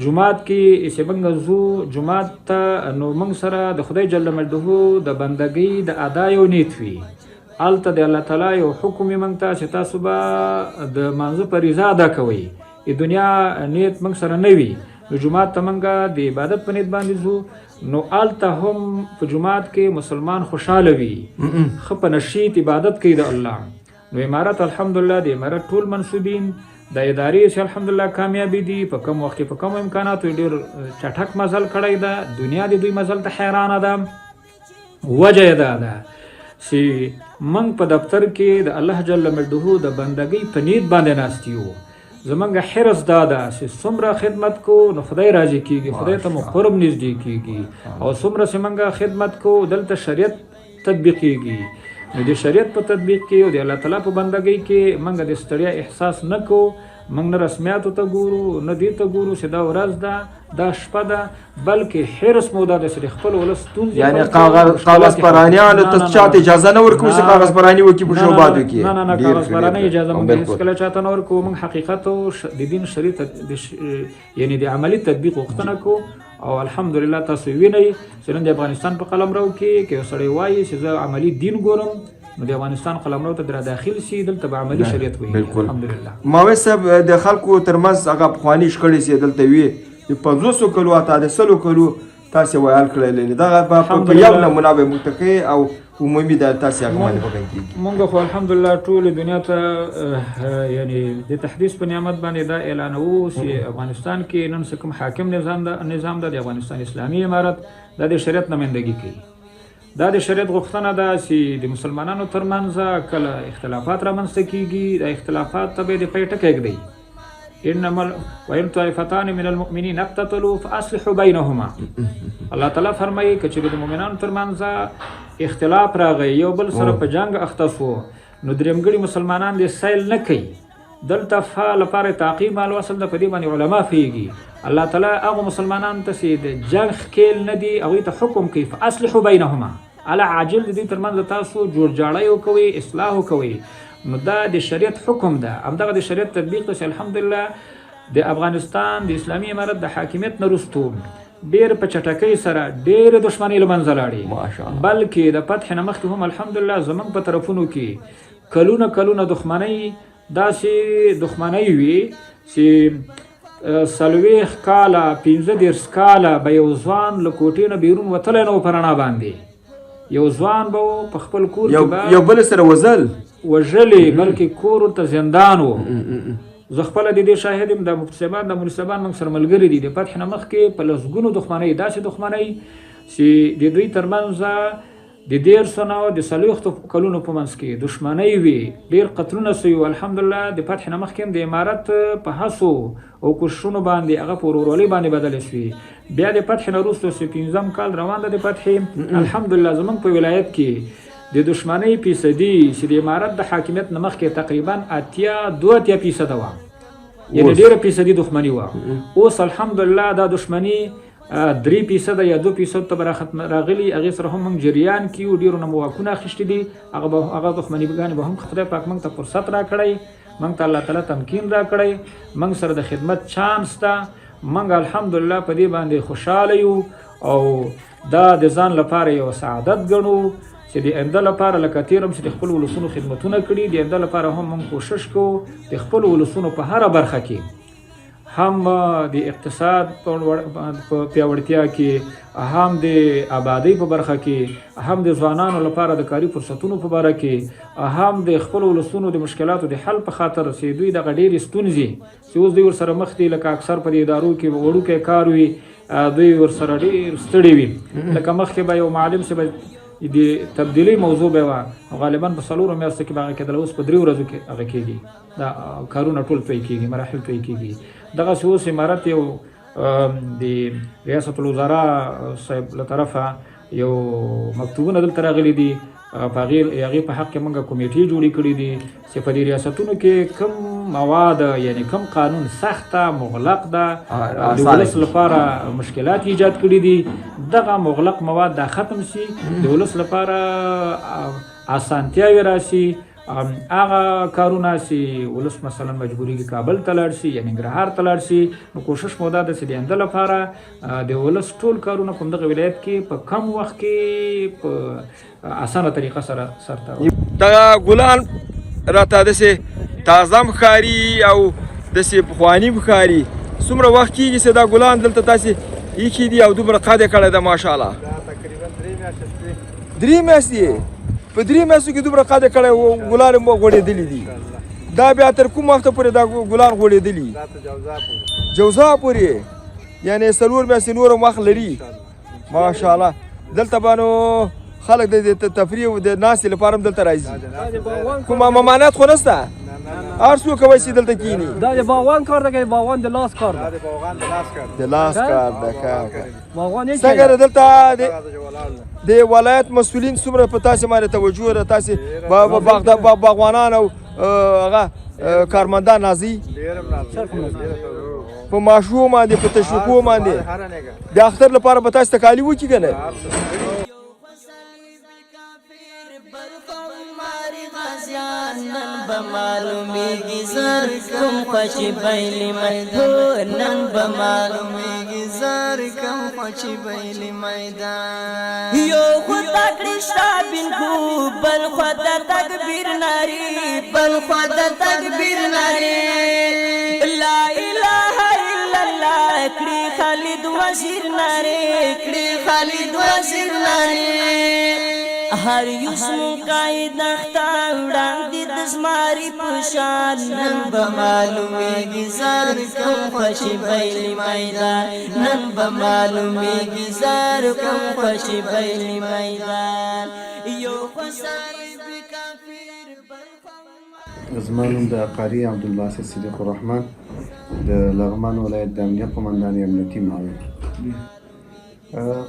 جومات کې چې موږ ځو جومات ته، نو موږ سره د خدای جل مجده د بندګۍ د ادا یو نیت وي. هلته د الله تعالی یو حکم یې موږ ته چې تاسو به د مانځه فریضه ادا کوئ. د دنیا نیت موږ سره نه وي، نو جومات ته موږ د عبادت په نیت باندې ځو. نو آلته هم په جومات کې مسلمان خوشحاله وي، ښه په نشیط عبادت کوي د الله. نو عمارت الحمدلله د عمارت ټول منصوبین د ادارې چې الحمدلله کامیابي دي، په کم وخت کې په کم امکاناتو ډېر چټک مزل کړی ده. دنیا د دوی مزل ته حیرانه ده. وجه یې دا ده چې موږ په دفتر کې د الله جل مجده د بندګۍ په نیت باندې ناست یو. زمونږ حرص دا ده چې څومره خدمت کو نو خدای راضي کیږي، خدای ته مو قرب نږدې کیږي، او څومره چې موږ خدمت کو دلته شریعت تطبیقیږي. نو د شریعت په تطبیق کې او د الله تعالی په بندګۍ کې موږ د ستړیا احساس نه کو موږ نه رسمیاتو ته ګورو نه دې ته ګورو چې دا ورځ ده دا شپه ده بلکې حرص مو دا ده چې د خپل ولس ستونزې یعنی کاغذ پرانیانو ته چاته اجازه نه ورکوو چې کاغذ پراني وکړي په شوباتو کې نه کاغذ پراني اجازه موږ هېڅکله چاته نه ورکوو موږ حقیقت او د دین شریع یعنی د عملي تطبیق غوښتنه کوو او الحمدلله تاسو وینئ چې نن د افغانستان په قلمرو کې یو سړی وایي چې زه عملي دین ګورم نو د افغانستان قلمرو ته در داخل شي دلته به عملي شریعت وي الحمدلله. ماوی صاحب د خلکو ترمنځ هغه پخواني شخړې چې دلته وي د 500 کلو اته د 100 کلو تاسې ویل کړل دغه په یو نمونه به متقي او عمومي د تاسې هغه باندې وکړي کېږي. مونږ خو الحمدلله ټول دنیا ته یعنی د تحدیث په نعمت باندې دا اعلانوو چې افغانستان کې نن څه کوم حاکم نظام د افغانستان اسلامي امارت دا د شریعت نمایندګي کوي. دا د شریعت غوښتنه ده چې د مسلمانانو ترمنځ کله اختلافات رامنځته کیږي د اختلافات ته به د پای ټکی ږدي انما وان طائفتان من المؤمنین اقتتلوا فاصلحوا بینهما. الله تعالی فرمایي که چېرې د مؤمنانو ترمنځ اختلاف راغی یو بل سره په جنګ اخته شو نو درېمګړي مسلمانان دې سیل نه کوي دلته لپاره تعقیب مال وصل ده په دې باندې علما فیږي. الله تعالی هغه مسلمانانو ته چې د جنګ ښکیل نه دي هغوی ته حکم کوي فاصلحوا بینهما علی عاجل د دې ترمنځ تاسو جوړ جاړی وکوئ اصلاح وکوئ. نو دا د شریعت حکم ده همدغه د شریعت تطبیق چې الحمدلله د افغانستان د اسلامي امارت د حاکمیت نه وروستو ډېر په چټکۍ سره ډېرې دښمنۍ له منځه لاړې بلکې د فتح نه مخکې هم الحمدلله زموږ په طرفونو کې کلونه دښمنۍ داسې دښمنۍ وي چې 40 کاله 15 کاله به یو ځوان له کوټې نه بیرون وتلی نه و په رڼا باندې یو ځوان به په خپل کور کې یو بل سره وژلې بلکې کور ورته زندان و. زه خپله د دې شاهد یم د مفتي صاحبان د مولوي صاحبان موږ سره ملګري دي د فتح نه مخکې په لسګونو دښمنۍ داسې دښمنۍ چې د دوی ترمنځ د 150 نه د 40 کلونو په منځ کې دښمنۍ وي ډېر قتلونه سوي وو. الحمدلله د فتح نه مخکې هم د امارت په هڅو او کوششونو باندې هغه په ورورولۍ باندې بدلې شوې. بیا د فتح نه وروسته چې 15 کال روان ده د فتح الحمدلله زموږ په ولایت کې د دښمنۍ فیصدي چې د امارت د حاکمیت نه مخکې تقریبا 82% وه یعنې ډېره فیصدي دښمني وه. اوس الحمدلله دا دښمني 3% یا 2% ته به راغلي هغې سره هم موږ جریان کې یو ډېرو نه مو واکونه اخیستي دي هغه دښمنیګانې به هم خدای پاک موږ ته فرصت راکړی موږ ته الله تعالی تمکین راکړی موږ سره د خدمت چانس ده موږ الحمدلله په دې باندې خوشحاله یو او دا د ځان لپاره یو سعادت ګڼو چې د آینده لپاره لکه تېر هم چې د خپلو ولسونو خدمتونه کړي د آینده لپاره هم موږ کوشش کوو د خپلو ولسونو په هره برخه کې هم د اقتصاد په پیاوړتیا کې هم د آبادۍ په برخه کې هم د ځوانانو لپاره د کاري فرصتونو په باره کې هم د خپلو ولسونو د مشکلاتو د حل په خاطر چې دوی دغه ډېرې ستونزې چې اوس دوی ورسره مخ دي لکه اکثر په دې ادارو کې وړوکی کار وي دوی ورسره ډېر ستړي وي لکه مخکې به یو معلم چې د تبدیلي موضوع به وه غالبا په 4 میاشتو کې به هغه کېدله اوس په 3 ورځو کې هغه کېږي دا کارونه ټول توی کېږي مراحل توی کېږي. دغسې اوس امارت یو د ریاست الوزرا صاحب له طرفه یو مکتوبونه دلته راغلي دي په هغې په حق کې موږ کمیټې جوړې کړي دي چې په دې ریاستونو کې کوم مواد یعنی کوم قانون سخته مغلق ده د ولس لپاره مشکلات ایجاد کړي دي دغه مغلق مواد دا ختم شي د ولس لپاره اسانتیاوې راشي هغه کارونه چې ولس مثلا مجبوریږي کابل ته لاړ شي یا ننګرهار ته لاړ شي نو کوشش مو دا ده چې د آینده لپاره د ولس ټول کارونه په همدغه ولایت کې په کم وخت کې په اسانه طریقه سره سرته دغه ګلان راته داسې تازه هم ښکاري او داسې پخواني هم ښکاري. څومره وخت کېږي چې دا ګلان دلته تاسې ایښي دي او دومره قد یې کړی ده ماشاءالله؟ تقریبا 3 میاشتې 3 میاشتې په 3 میاشتو کې دومره قد یې کړی ګلان یې غوړېدلي دي. دا بیا تر کوم وخته پورې دا ګلان غوړېدلي؟ دا ته جوزا پورې یعنې 4 میاشتې نور هم وخت لري ماشاءالله. دلته به نو خلک د تفریح او د ناستې لپاره هم دلته راځي کوم ممانعت خو نشته هر څوک کولی شي دلته کښېني. دا د باغوان کار ده که د باغوان د لاس کار ده؟ د لاس کار ده کار باغوان یې څنګه دلته د ولایت مسؤلین څومره په تاسې باندې توجه ده تاسې باغوانان او هغه کارمندان راځي؟ په ماشو باندې په تشویقو باندې د اختر لپاره به تاسو ته کالي وکړي که نه نن به معلومیږي زر کوم خوشي بیلې میدان نن به معلومیږي زر کوم خوشي بیلې میدان یو خو تکړه شابین کو بل خو د تکبیر ناری بل خو د تکبیر ناری لا اله الا الله کړي خالد وزیر ناری کړي خالد وزیر ناری هر یوسم قائد اختا وړاندې د زماري پشان نن به معلومیږي زر کوم خوشي بیلې میدان نن به معلومیږي زر کوم خوشي بیلې میدان یو صلیب کافر زما نوم د قاري عبدالباسط صدیق الرحمن د لغمان ولایت د امنیت قمندان امنیتي معاون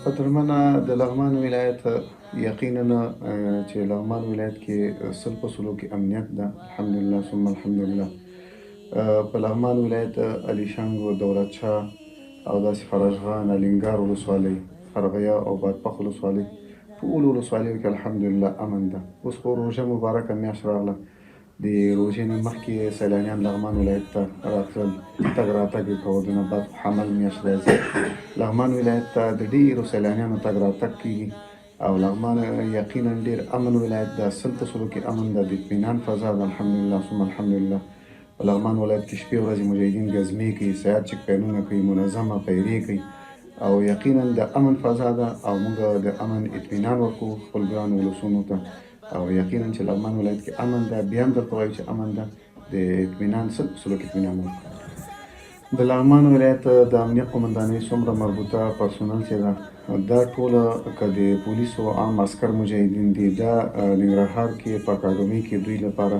قدرمنه د لغمان ولایت یقینا چې لغمان ولایت کې 100% کې امنیت ده الحمدلله ثم الحمدلله په لغمان ولایت علیشنګ دولت شاه او داسې فرجغان الینګار ولسوالۍ خرغیا او بادپخ ولسوالۍ ټولو ولسوالیو کې الحمدلله امن ده اوس خو روژه مبارکه میاشت راغله د روژې نه مخکې سیلانیان لغمان ولایت ته راتلل تګ راتګ یې کوه د نه بعد حمل میاشت راځي لغمان ولایت ته د ډېرو سیلانیانو تګ راتګ کېږي او لغمان یقینا ډېر امن ولایت ده 100% کې امن ده د اطمینان فضا ده الحمدلله ثم الحمدلله په لغمان ولایت کې شپې ورځې مجاهدین ګزمې کوي سیاد چک پینونه کوي منظمه پیرې کوي او یقینا د امن فضا ده او موږ د امن اطمینان ورکوو خپل ګرانو ولسونو ته او یقینا چې لغمان ولایت کې امن ده بیا هم درته وایو چې امن ده د اطمینان 100% اطمینان ورکوو د لغمان ولایت د امنیت قمندانۍ څومره مربوطه پرسونل چې ده دا ټوله که د پولیسو عام عسکر مجاهدین دي دا ننګرهار کې په اکاډمۍ کې دوی لپاره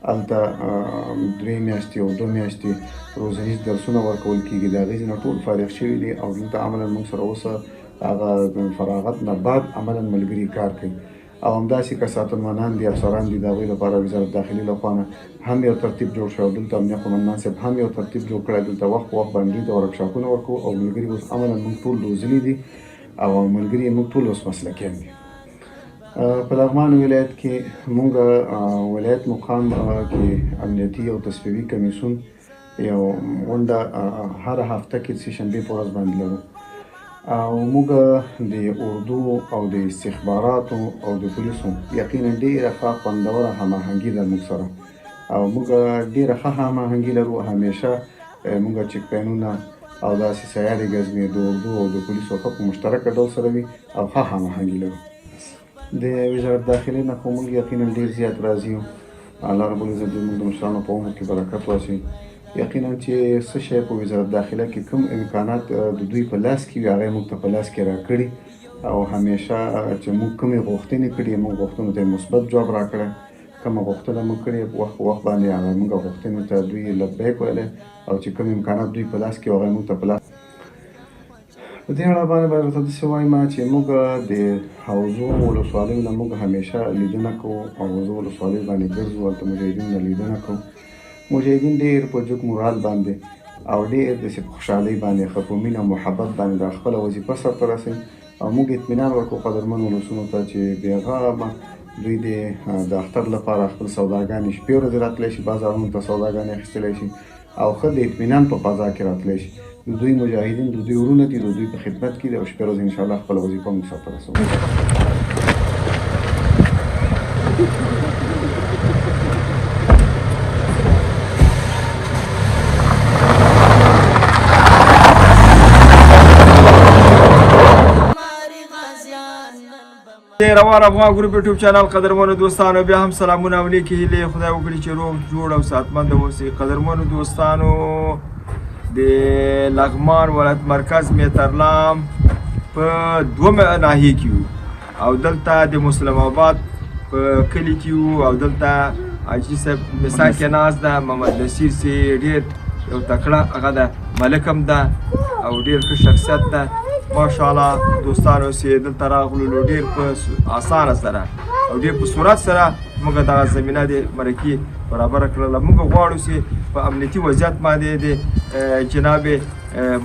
هلته 3 میاشتې او 2 میاشتې روزنیز درسونه ورکول کېږي د هغې نه ټول فارغ شوي دي او دلته عملا موږ سره اوسه هغه فراغت نه بعد عملا ملګري کار کوي او همداسې که ساتنمنان دي افسران دي د هغوی لپاره وزارت داخلي له خوا نه هم یو ترتیب جوړ شوی دلته امنیت قمندان صاحب هم یو ترتیب جوړ کړی دلته وخت په وخت باندې دوی ته ورکشاپونه ورکوو او ملګري اوس عملا موږ ټول روزلي دي او ملګري موږ ټول اوس مسلکیان دي په لغمان ولایت کې موږ ولایت مقام کې امنیتي او تصفیوي کمیسیون یو غونډه هر هفته کې سه شنبې په ورځ باندې لرو او موږ د اردو او د استخباراتو او د پولیسو یقینا ډېره ښه خوندوره هماهنګي ده موږ سره او موږ ډېره ښه هماهنګي لرو همیشه موږ چک پینونه او داسې سیارې ګزمې د اردو او د پولیسو ښه په مشترکه ډول سره وي او ښه هماهنګي لرو د وزارت داخلي نه خو موږ یقینا ډېر زیات راضي یو الله رب العزت دې موږ د مشرانو په عمر کې برکت واچوي یقینا چې څه شی په وزارت داخله کې کوم امکانات د دوی په لاس کې وي هغه موږ ته په لاس کې راکړي او همیشه چې موږ کومې غوښتنې کړي موږ غوښتنو ته مثبت جواب راکړی کومه غوښتنه موږ کړې وخت په وخت باندې هغه موږ غوښتنو ته دوی لبیک ویلی او چې کوم امکانات دوی په لاس کې هغه موږ ته په لاس په دې اړه باندې به درته داسې وایم چې موږ د حوضو ولسوالیو نه موږ همیشه لیدنه کوو حوضو ولسوالۍ باندې ګرځو هلته مجاهدین نه لیدنه کوو مجاهدین ډېر په جګ مورال باندې او ډېر داسې په خوشحالۍ باندې ښه په مینه او محبت باندې دا خپله وظیفه سرته رسوي او موږ اطمینان ورکوو قدرمنو ولسونو ته چې بېغمه دوی د اختر لپاره خپل سوداګانې شپې ورځې راتلی شي بازارونو ته سوداګانې اخیستلی شي او ښه د اطمینان په فضا کې راتلی شي د دوی مجاهدین د دوی ورونه دي د دوی په خدمت کې دي او شپې ورځې انشاءالله خپله وظیفه موږ سرته رسوو روان افغان گروپ یوټیوب چینل قدرمنو دوستانو بیا هم سلامونه او نیکې هیلې خدای وکړي چې روغ جوړ او صحتمند اوسئ قدرمنو دوستانو د لغمان ولایت مرکز میترلام په 2 ناحیې کې یو او دلته د مسلم آباد په کلي کې یو او دلته حاجي صاحب مثال کې ناست ده محمد نصیر سي ډېر یو تکړه هغه ده ملک هم ده او ډېر ښه شخصیت ده ماشاءالله دوستانو چې دلته راغلو ډېر په اسانه سره او ډېر په سرعت سره موږ دغه زمینه د مرکې برابره کړله. موږ غواړو چې په امنیتي وضعیت باندې د جناب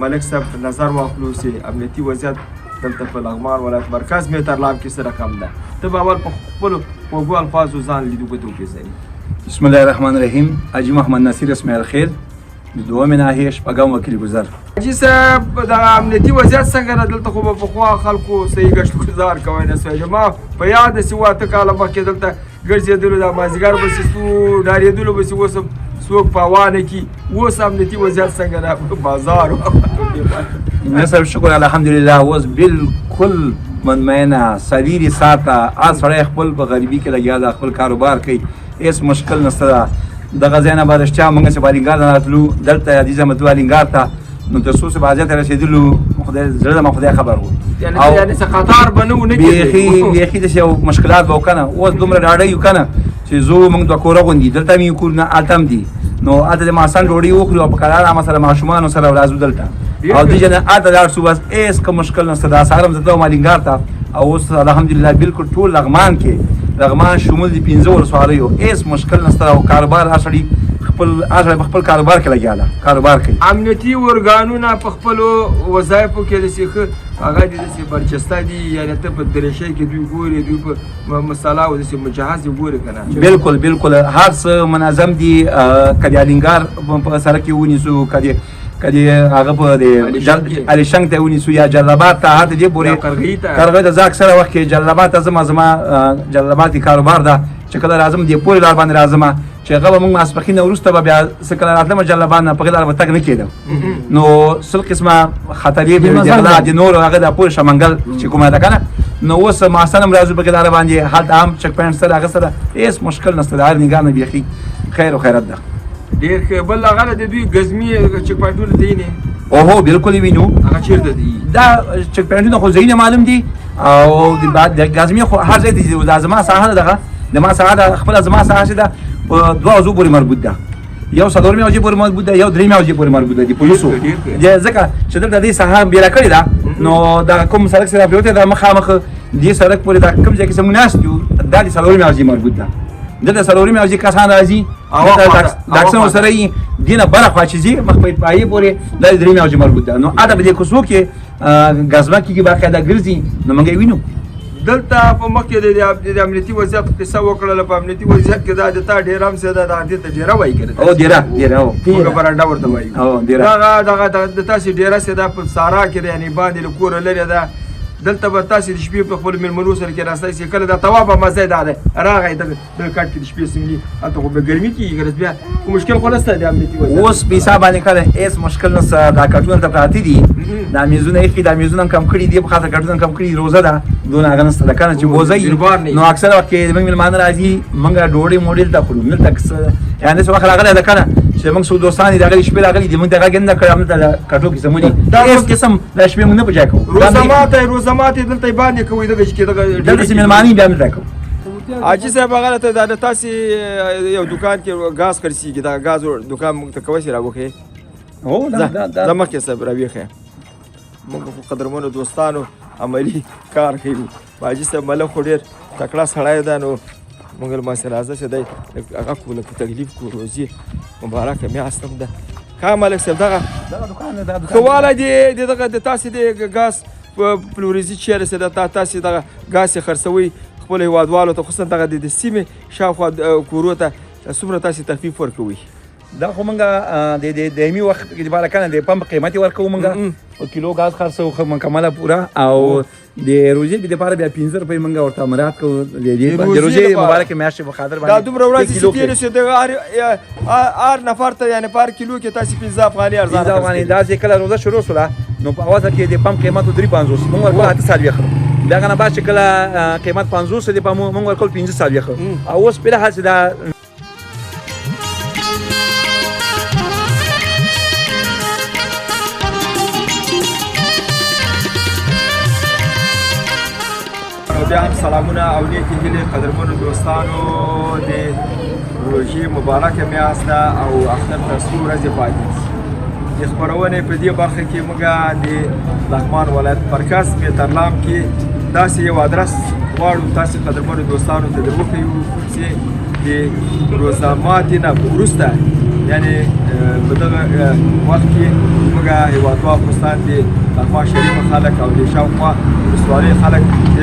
ملک صاحب نظر واخلو چې امنیتي وضعیت دلته په لغمان ولایت مرکز میترلام کې څه رقم ده. ته به اول په خپلو خوږو الفاظو ځان لیدوګتو وپېژنې. بسم الله الرحمن الرحیم. حاجي محمد نصیر اسماعیل خیل د دومې ناحیې شپږم وکیل ګذر. حاجي صاحب دغه امنیتي وضعیت څنګه ده دلته؟ خو به پخوا خلکو صحیح ګشت ګزار کوی نه سوی. ما په یاد چې 8 کاله مخکې دلته ګرځېدلو، د مازدیګر بسې ډارېدلو بسې اوس هم څوک په هوا نه کي. اوس امنیتي وضعیت څنګه ده په بازار؟ صاحب شکر الحمدلله اوس بالکل مطمئنه سریري ساته هر سړی خپل په غریبي کې لګیا ده، خپل کاروبار کوي، هېڅ مشکل نشته ده. دغه ځای نه به رښتیا موږ چې به الینګار ته راتلو دلته عزیز احمد الینګار ته نو تر څو چې به حاجت ته رسېدلو زړه ته خدای خبر و. یعنې څه خطر به نه و نه بیخي داسې یو مشکلات به و که نه. اوس دومره ډاډه یو که نه چې زو موږ دوه کوره غوندي دلته هم یو کورونه هلته هم دي. نو هلته د ماښام ډوډۍ وخورو او په قرار عامه سره ماشومانو سره راځو دلته او دې جنه هلته لاړ شو. بس هېڅ کوم مشکل نشته. دا سهار هم زه تلم الینګار ته او اوس الحمدلله بالکل ټول لغمان کې لغمان شمول دي 15 ولسوالیو هېڅ مشکل نشته او کاروبار هر سړي په خپل کاروبار کې لګیا ده، کاروبار کوي. امنیتي ارګانونه په خپلو وظایفو کې داسې ښه هغه دي داسې برجسته دي، یعنې ته په دریشۍ کې دوی ګورې، دوی په مساله او داسې مجهز یې ګورې که نه؟ بالکل هر څه منظم دي. که د الینګار په سړک کې ونیسو، که د هغه په الیشنګ ته ونیسو یا جلابات ته هلته دې پورې قرغۍ ته زه اکثره وخت کې جلابات ته ځم. زما جلابات کاروبار ده چې کله راځم دې پورې لار باندې راځم چې هغه به موږ ماسپښین نه وروسته به بیا څه کله راتلم جلابات نه په هغې لاره به تګ نه کېدم. نو سل قسمه خطرې به وي د غلا د نورو هغه د پورې شمنګل چې کومه ده که نه. نو اوس ماسن هم راځو په هغې لاره باندې هلته هم چک پاینټ سره هغه سره هېڅ مشکل نشته. د هر نګاه نه بیخي خیر و خیرت ده. ډېر ښه. بل هغه د دوی ګزمي چک پاینټونه دی نه؟ اوهو بالکل یې وینو. هغه چېرته دي؟ دا چک پاینټونه خو ځایونه معلوم دي او د ګزمي خو هر ځای ته دي. دا زما ساحه ده، دغه د ما ساحه ده، خپله زما ساحه چې ده په 2 حوزو پورې مربوط ده. یو 4 حوزې پورې مربوط ده، یو 3 حوزې پورې مربوط ده د پولیسو. ځکه چې دلته دې ساحه بېله کړې ده نو دا کوم سړک سره پرېوتی ده مخامخ دې سړک پورې دا کوم ځای کې چې موږ ناست یو دا د 4 حوزې مربوط ده. دلته 4 حوزې کسان راځي د اکسن ورسره یي دې نه بله خوا چې ځي مخ په پایې پورې دا د 3 حوزې مربوط ده. نو هلته په دې کوڅو کې ګزمه کېږي باقاعده ګرځي نو موږ یې وینو. دلته په مخکې د امنیتي وضعیت قصه وکړله. په امنیتي وضعیت کې دا د تا ډېره هم څه ده، دا دې ته ډېره وایي که نه؟ او ډېره هو موږ برنډه ورته وایو. دغه د تاسې ډېره څه ده په صحرا کې ده، یعنې باندې له کوره لرې ده. دلته به تاسې د شپې په خپلو مېلمنو سره کې راستئ چې کله دا تواب مزه دا ده راغی دغه کټ کې د شپې سملي هلته خو به ګرمي کېږي که بیا خو مشکل خو نشته د امنیتي وضعیت. اوس په حساب باندې کله هېڅ مشکل نشته. دا کټونه هلته پراته دي، دا میزونه ایښي، دا میزونه هم کم کړي دي، په خاطر کټونه هم کم کړي. روزه ده دونه هغه نشته ده که نه چې بوزه وي. نو اکثره وخت کې زموږ مېلمانه راځي موږ ډوډۍ موډۍ دلته خورو. دلته یعنې څه وخت راغلی ده که نه چې موږ څو دوستان دي د هغې شپې راغلي دي موږ د غږ نه کړی همدلته د کټو کې زمونې هېڅ قسم دا شپې موږ نه په جای کوو. روزه ماتې دلته باندې کوئ دغه چې دلته چې مېلمانه بیا همدلته کوو. حاجي صاحب هغه راته دا د تاسې یو دوکان کې ګاز خرڅېږي، دا ګاز دوکان موږ ته کوی شي راوښیې؟ هو دا مخکې صاحب راویښیه. موږ خو قدرمنو دوستانو عملي کار کوي. حاجي صاحب ملک خو ډېر تکړه سړی ده. نو موږ له ماسې راځه چې دی هغه کو لکه تکلیف کو روزي مبارکه میاشت هم ده. ښه ملک صاحب دغه ښه والی د دغه د تاسې د ګاز پلورنځي چیرې چې ده تاسې دغه ګاز یې خرڅوئ خپلو هېوادوالو ته خصوصا دغه د سیمې شاوخوا کورو ته څومره تاسې تخفیف ورکوئ؟ دا خو موږ د دایمي وخت لپاره که نه د پمپ قیمت یې ورکوو. موږ په کیلو ګاز خرڅوو ښه مکمله پوره او د روژې لپاره بیا 15 روپۍ موږ ورته مراعات کوو. د روژې مبارکې میاشتې په خاطر باندې دا دومره ورځې چې تېرې شوې دغه هر نفر ته یعنې په هر کیلو کې تاسې 15 افغانۍ ارزانه 15 افغانۍ. دا چې کله روژه شروع شوله نو په اول کې د پمپ قیمت 3.50 موږ ورکول 8 څلوېښت. بیا هغه نه بعد چې کله قیمت 50 دی موږ ورکول 15 څلوېښت. او اوس فلحال چې دا بیا هم سلامونه او نیکې هیلې قدرمنو دوستانو. د روژې مبارکه میاشت ده او اختر ته څو ورځې پاتې دي. د خپرونې په دې برخه کې موږ د لغمان ولایت مرکز میترلام کې داسې یو ادرس غواړو تاسې قدرمنو دوستانو ته در وښیو چې د روژه ماتې نه وروسته یعنې په دغه وخت کې زموږ هېوادوال دوستان د لغمان شریفه خلک او د شاوخوا ولسوالۍ خلک د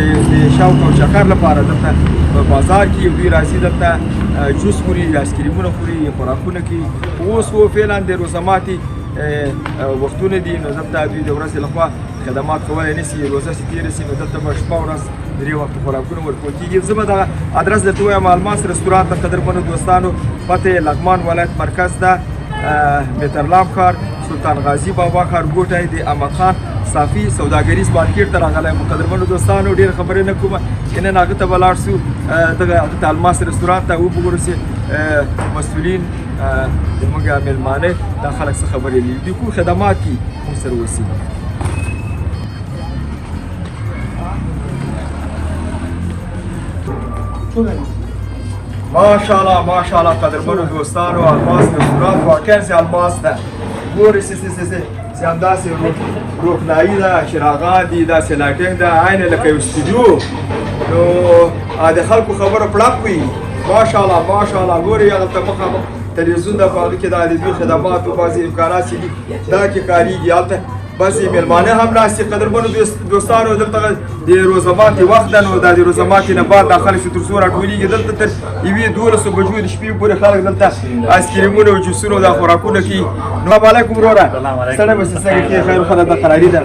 شوق او چکر لپاره دلته په بازار کې دوی راځي دلته جوس خوري آیسکریمونه خوري خوراکونه کوي اوس خو فعلا د روژه ماتې وختونه دي نو دلته دوی د ورځې لخوا خدمات کولی نه شي روژه چې تېره شي نو دلته به شپه ورځ درې وخته خوراکونه ورکول کېږي زه به دغه ادرس درته ووایم الماس رستورانت د قدرمنو دوستانو پته یې لغمان ولایت مرکز ده مترلام ښار سلطان غازي بابا ښار ګوټی د احمد خان صافي سوداګریز مارکیټ ته راغلی یم قدرمنو دوستانو ډېر خبرې نه کومه نن هغه ته به لاړ شو دغه هغه ته الماس رستورانت ته وګورو چې مسؤلین زموږ مېلمانه دا خلک څه خبرې لري دوی کوم خدمات کوي موږ سره اوسي ماشاءالله ماشاءالله قدرمنو دوستانو الماس رستورانت واقعا چې الماس ده ګورئ چې همداسې روښنایي ده چراغان دي داسې لایټینګ ده عین لکه یو استودیو نو د خلکو خبره پړق وي ماشاءالله ماشاءالله ګورئ هغلته مخامخ تلویزیون ده په هغه کې د دوی خدماتو بعضې امکانات چې دي دا کې کارېږي هلته بعضې مېلمانه هم ناست دي قدرمنو دوستانو دلته د روژه ماتې وخت ده نو دا د روژه ماتې نه بعد دا خلک چې تر څو راټولېږي دلته تر یوې 12 بجو د شپې پورې خلک دلته آیسکریمونه او جوسونه او دا خوراکونه کوي نو السلام علیکم وروره سړی به چې څنګه کې خیر خدا ده قراري ده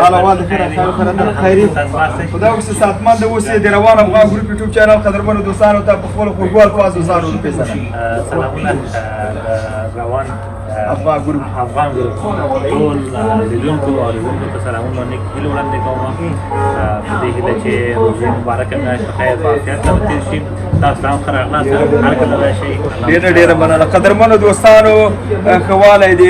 حال احوال د خیر خیر خدا ده خیري خدا اوس ساتمند اوسې د روان افغان ګروپ یوټیوب چینل قدرمنو دوستانو ته په خپلو خوږو الفاظو ځان وپېژنئ سلامونه روان افغان ګروپ ټول لیدونکو او لیدونکو ته سلامونه نیک هیلې وړاندې کوم په دې هیله چې روژې مبارکه میاشت په خیر په عافیت سره تېر شي تاسو هم ښه راغلاست هر کله راشئ ډېره ډېره مننه قدرمنو دوستانو ښه والی د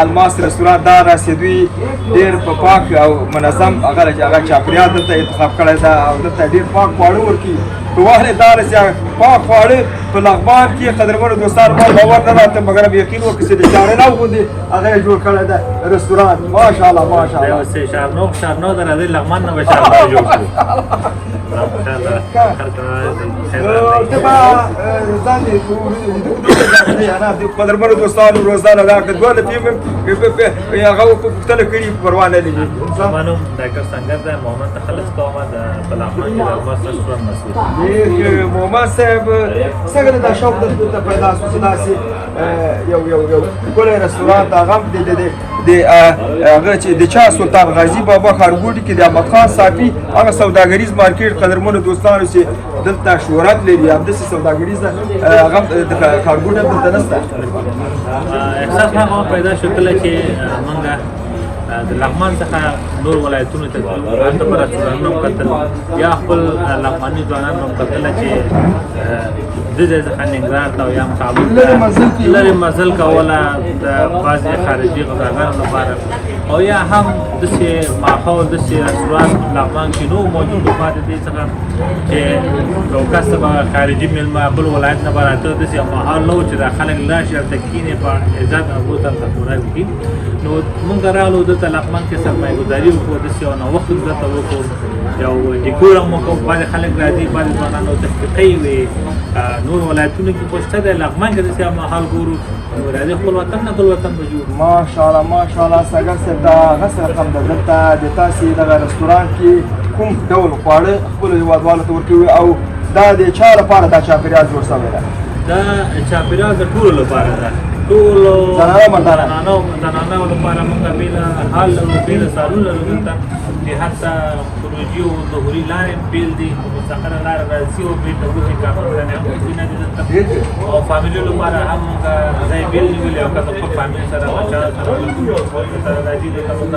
الماس رستورانت دا راسې دوی ډېر په پاک او منظم هغه چاپېریال دلته انتخاب کړی ده او دلته ډېر پاک خواړه ورکوي په والی دا راسې پاک خواړه په لغمان کې قدرمنو دوستانو ما باور نه راته مګر یقین وکړي چې د چارنو غوندې هغه یې جوړ کړی ده رستورانت ماشاءالله ماشاءالله اوس شارنو د راځي لغمان نه به شارنو جوړ کړو قدرمنو دوستانو روزانه دا کدواله پیم هغه پوښتنه کړې پروا نه لري زما نوم ډاکټر سنگر دی محمد تخلص کومه د لغمان کې د الماس رستورانت مسؤل محمد صاحب څنګه دا شوق دلته پیدا شو چې داسې یو ښکلی رستورانت هغه هم د هغه چې د چا سلطان غازي بابا ښارګوټي کې د احمد خان صافي هغه سوداګریز مارکیټ قدرمنو دوستانو چې دلته شهرت لري همداسې سوداګریز هغه د ښارګوټي هم دلته نشته احساس هغه پیدا شو کله چې موږ د لغمان څخه نور ولایتونو ته ځو هلته به رستورانونه هم کتل یا خپل لغماني ځوانان هم کتله چې د ځای څخه ننګرهار ته او یا کابل ته لرې مزل کوله د بعضې خارجي غذاګانو لپاره او یا هم داسې ماحول داسې رستورانت لغمان کې نو موجود و پاتې دې څخه چې یو کس به خارجي مېلمه بل ولایت نه به راته داسې ماحول نه و چې دا خلک راشي هلته کښېني په عزت او هغو ته هلته خوراک وکړي نو مونږ راغلو دلته لغمان کې سرمایه ګذاري وکړو داسې یو نوښت دلته وکړو یو ډیکور هم وکړو بعضې خلک راځي بعضې ځوانان او تحقیقي وي نور ولایتونو کې خو شته دی لغمان کې داسې ماحول ګورو نو راځي خپل وطن نه بل وطن به جوړ ماشاءالله ماشاءالله سګر صاحب دا هغه څه رقم ده دلته د تاسې دغه رستورانت کې کوم ډول خواړه خپلو هېوادوالو ته ورکوي او دا د چا لپاره دا چاپېریال جوړ شوی ده دا چاپېریال د ټولو لپاره ده ټولو زنانو لپاره موږ بېله حال لرو بېله سالون لرو دلته چې حتی خروجي او ظهوري لارې هم بېل دي مستقره لاره راځي او بېرته وځي کارمندان هم نه دي دلته او فامیلو لپاره هم موږ ځای بېل نیولي او که د خپل فامیل سره بچا سره راځي دلته موږ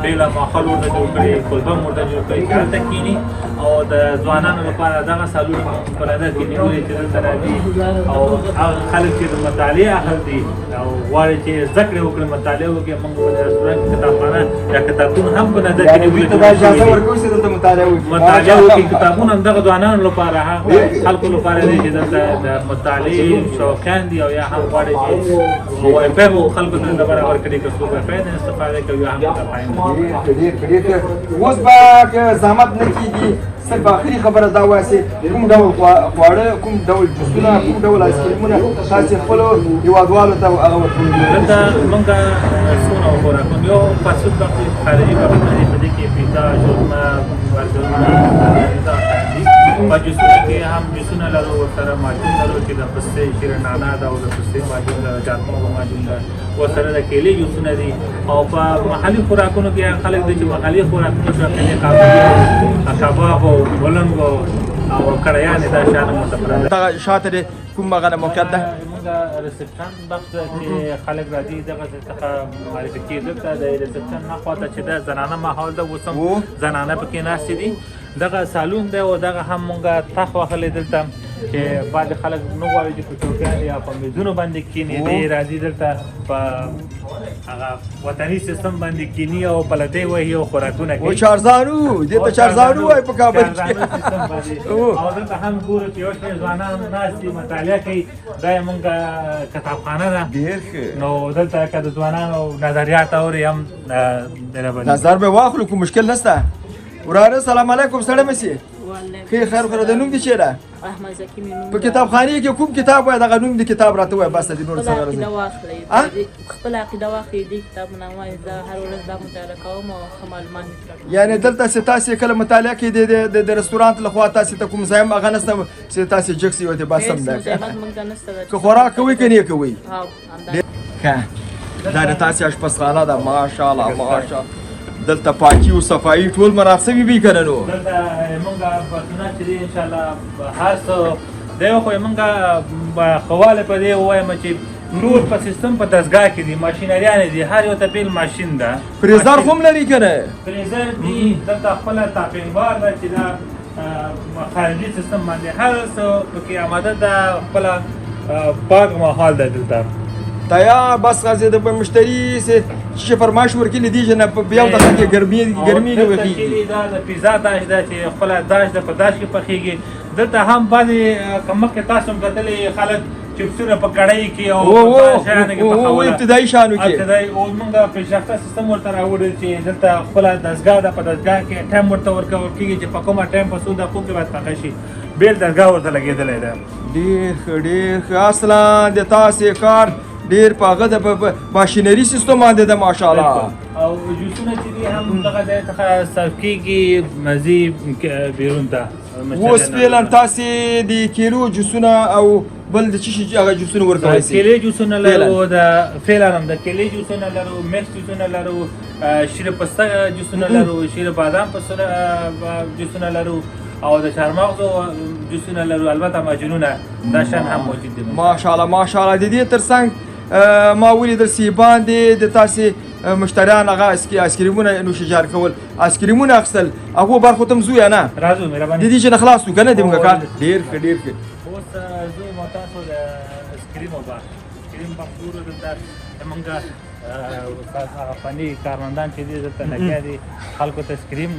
بېله ماحول ورته جوړ کړي کلبه هم ورته جوړ کړي چې هلته کښېني او د ځوانانو لپاره دغه سالون په نظر کې نیولي چې دلته راځي او هغه خلک چې د مطالعې اهل دي او غواړي چې زده کړې وکړي مطالعه وکړي موږ په رستورانت کې کتابخانه یا کتابتون هم په نظر کې نیولي اجازه ورکوي چې دلته مطالعه وکړي کتابونه هم دغه ځوانانو لپاره خلکو لپاره دی چې دلته د مطالعې شوقیان دي او یا هم غواړي چې واقع مو خلکو ته د برابر کړي که څوک واقع استفاده کوي یا هم د فایده اوس به که زحمت نه کېږي صرف آخري خبره دا وایسي کوم ډول خواړه کوم ډول جوسونه کوم ډول آیسکریمونه تاسې خپلو هېوادوالو ته هغه ورکوي دلته موږ څونه خوراکونه یو فاسټ فوډ باندې خارجي باندې په دې کې پیزا شورما برګرونه په جوسونو کې هم جوسونه لرو ورسره ماجون لرو چې د پستې شیرنانا ده او د پستې ماجون ده جاتمو ماجون ده ورسره د کیلې جوسونه دي او په محلي خوراکونو کې خلک دي چې محلي خوراکونو کې کباب او ولنګ او کړایانې دا شان متفرده دغه شاته دی کوم هغه موقعیت ده موږ ریسپشن بخش چې خلک راځي دغه څخه معرفي کېږي دلته د ریسپشن نه خواته چې د زنانه ماحول ده اوس هم زنانه پکې ناستې دي دغه سالون دی او دغه هم موږ تخ واخلې دلته چې بعضې خلک نه غواړي چې په چوکیانو یا په میزونو باندې کښېني دی راځي دلته په هغه وطني سیستم باندې کښېني او پلتې وهي او خوراکونه کوي چارزانو دې ته چارزانو وایي په کابل کې او دلته هم ګورو چې یو شمېر ځوانان ناست دي مطالعه کوي دا یې مونږ کتابخانه ده ډېر ښه نو دلته که د ځوانانو نظریات اوري هم نظر به واخلو کوم مشکل نشته وراره سلام علیکم سړی مسي خیر خیر د نوم دې چیرې احمد زکی مې نوم په کتابخانه کې کوم کتاب وای دغه نوم د کتاب راته وای بس د نور سره راځي خپل عقیده واخلي دې کتابونه وای زه هر ورځ دا مطالعه کوم او ښه معلومات ترلاسه یعنی دلته چې تاسې کله مطالعه کوي د رستورانت لخوا تاسې ته کوم ځای هغه نشته چې تاسې جکسي وته بس هم ده که خوراک کوي که نه کوي دا د تاسې اشپزخانه ده ماشاءالله ماشاءالله دلته پاکي او صفایي ټول مراعات شوي وي که نه نو دلته موږ پښتانه چې دي انشاءالله هر څه دی خو موږ ښه والی په دې ووایم چې ټول په سیستم په دستګاه کې دي ماشینریانې دي هر یو ته بېل ماشین ده فریزر خو هم لري که نه فریزر دي دلته خپله تاپینګ بار ده چې دا خارجي سیستم باندې هر څه پکې آماده ده خپله پاک ماحول ده دلته تیا بس غازی د مشتری سے چې فرمایش ورکړي دي چې نه بیا د خلک ګرمي نه وږي دا د پیزا داش ده چې خپل داش د په داش کې پخېږي دلته هم باندې کمک تاسو هم کتلې خلک چپسونه په کړای کې او شیانو کې پخول ابتدایي شانو کې ابتدایي او موږ پیشرفته سیستم ورته راوړل چې دلته خپل دستګاه ده په دستګاه کې ټایم ورته ورکول کېږي چې په کومه ټایم په څو دقیقو کې باید پخه شي بېل دستګاه ورته لګېدلی ده ډېر ښه ډېر ښه اصلا د تاسې کار ډېر په هغه د ماشینري سیستم باندې ده ماشاءالله او جوسونه چې دي هم دغه ځای څخه صرف کېږي مزي بیرون ته اوس فعلا تاسې د کیلو جوسونه او بل د څه شي هغه جوسونه ورکولی شئ کیلې جوسونه لرو د فعلا هم د کیلې جوسونه لرو مکس جوسونه لرو شیر پسته جوسونه لرو شیر بادام جوسونه لرو او د چهارمغزو جوسونه لرو البته ماجونونه دا شان هم موجود دي ماشاءالله ماشاءالله د دې ترڅنګ ما ولیدل چې باندې د تاسې مشتریان هغه آیسکریمونه نوشجار کول آیسکریمونه اخیستل هغو برخو ته هم ځو یا نه راځو مهرباني د دې چې نه خلاص کړو که نه د موږ کار ډېر ښه ډېر ښه اوس زه ما تاسو د آیسکریمو به آیسکریم به ګورو دلته زمونږ فني کارمندان چې دي دلته لګیا دي خلکو ته آیسکریم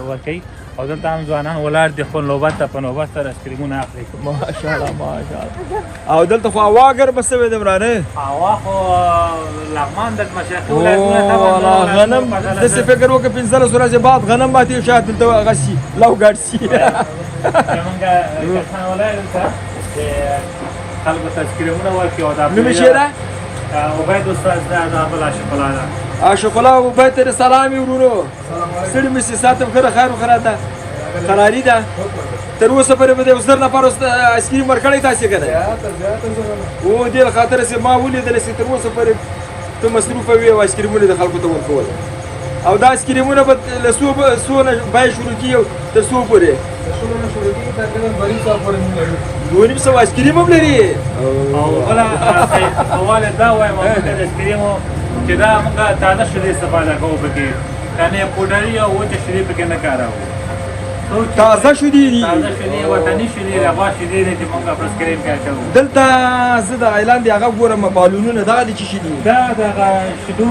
ورکوي او دلته هم ځوانان ولاړ دي خپل نوبت ته په نوبت سره آیسکریمونه اخلي ماشاءالله ماشاءالله او دلته خو هوا ګرمه شوې ده ورانه هوا خو لغمان د مشرقي ولایتونو ته غنم داسې فکر وکړه 15 ورځې بعد غنم به شاید دلته هغه شي لو ګډ شي زمونږ کارخانه ولایت دلته خلکو ته آیسکریمونه ورکوي او دا نوم یې چیرې عبید استاد دا بل عاشق الله ده عاشق الله عبید ته سلام ورونو سړي مې ساتم خیر خیر خراته قراری ده تر اوسه پورې به د وزر لپاره آیسکریم ورکړی تاسې که نه او دې خاطر چې ما ولیدل چې تر اوسه پورې ته مصروفه وې او آیسکریمونه د خلکو ته ورکول او دا آیسکریمونه به له څو نه بیه شروع کېږي تر څو پورې دوه نیم سوه آیسکریم هم لري او بله سوال دا وایم موږ د آیسکریمو چې دا موږ تازه شیدې استفاده کوو پکې یعنې پوډري او وچه شیدې پکې نه کاروو تازه شیدې دي تازه شیدې وطني شیدې روا شیدې دي چې موږ په آیسکریم کې اچوو دلته زه د اعلان د هغه ګورم بالونونه دغه د څه شي دي دا دغه شیدو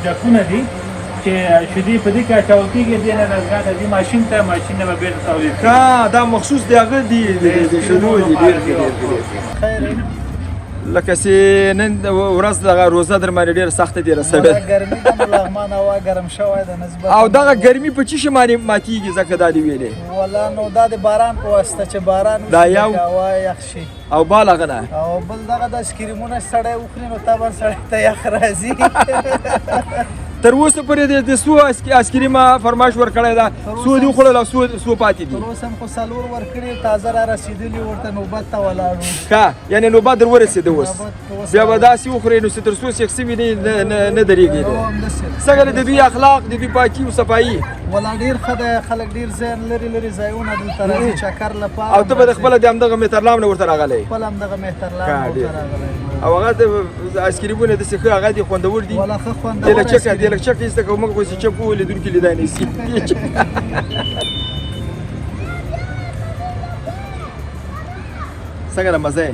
جکونه دي چې شیدې په دې کې اچول کېږي دې نه راځي د دې ماشین ته ماشین نه به بیرته تولید کړي. ها دا مخصوص دی هغه دی د شنو دي ډېر خیر لکه چې نن ورځ دغه روزه در باندې ډېره سخته دي رسوي ګرمي د لغمان هوا ګرم شوی د نسبت او دغه ګرمي په چی شي باندې ماتیږي ځکه دا دی ویلې ولا نو دا د باران په واسطه چې باران دا یو هوا یخ شي او بال هغه نه او بل دغه د سکریمونه سړی وخوري نو طبعا سړی ته یخ راځي. تر اوسه پورې د سو اسکریمه فرمایش ورکړی ده سو دي وخوړل او سو پاتې دي. تر اوسه هم خو څلور ورکړي تازه را رسېدلي ورته نوبت ته ولاړو. ښه یعنې نوبت در ورسېده اوس بیا به داسې وخورئ نو چې تر څو سیخ سوي نه درېږي. څنګه د دوی اخلاق د دوی پاکي او صفایي ولا ډېر ښه دی خلک ډېر لرې ځایونه دلته راځي چکر لپاره او ته به د خپله د همدغه مهترلام نه ورته راغلی خپل همدغه مهترلام ورته راغلی او هغه د اسکریمونه داسې ښه هغه دي خوندور دي ولا ښه خوندور دې لږ چک ایسته کوو موږ خو چې چک ولیدونکي لیدای نه شي. څنګه ده مزه یې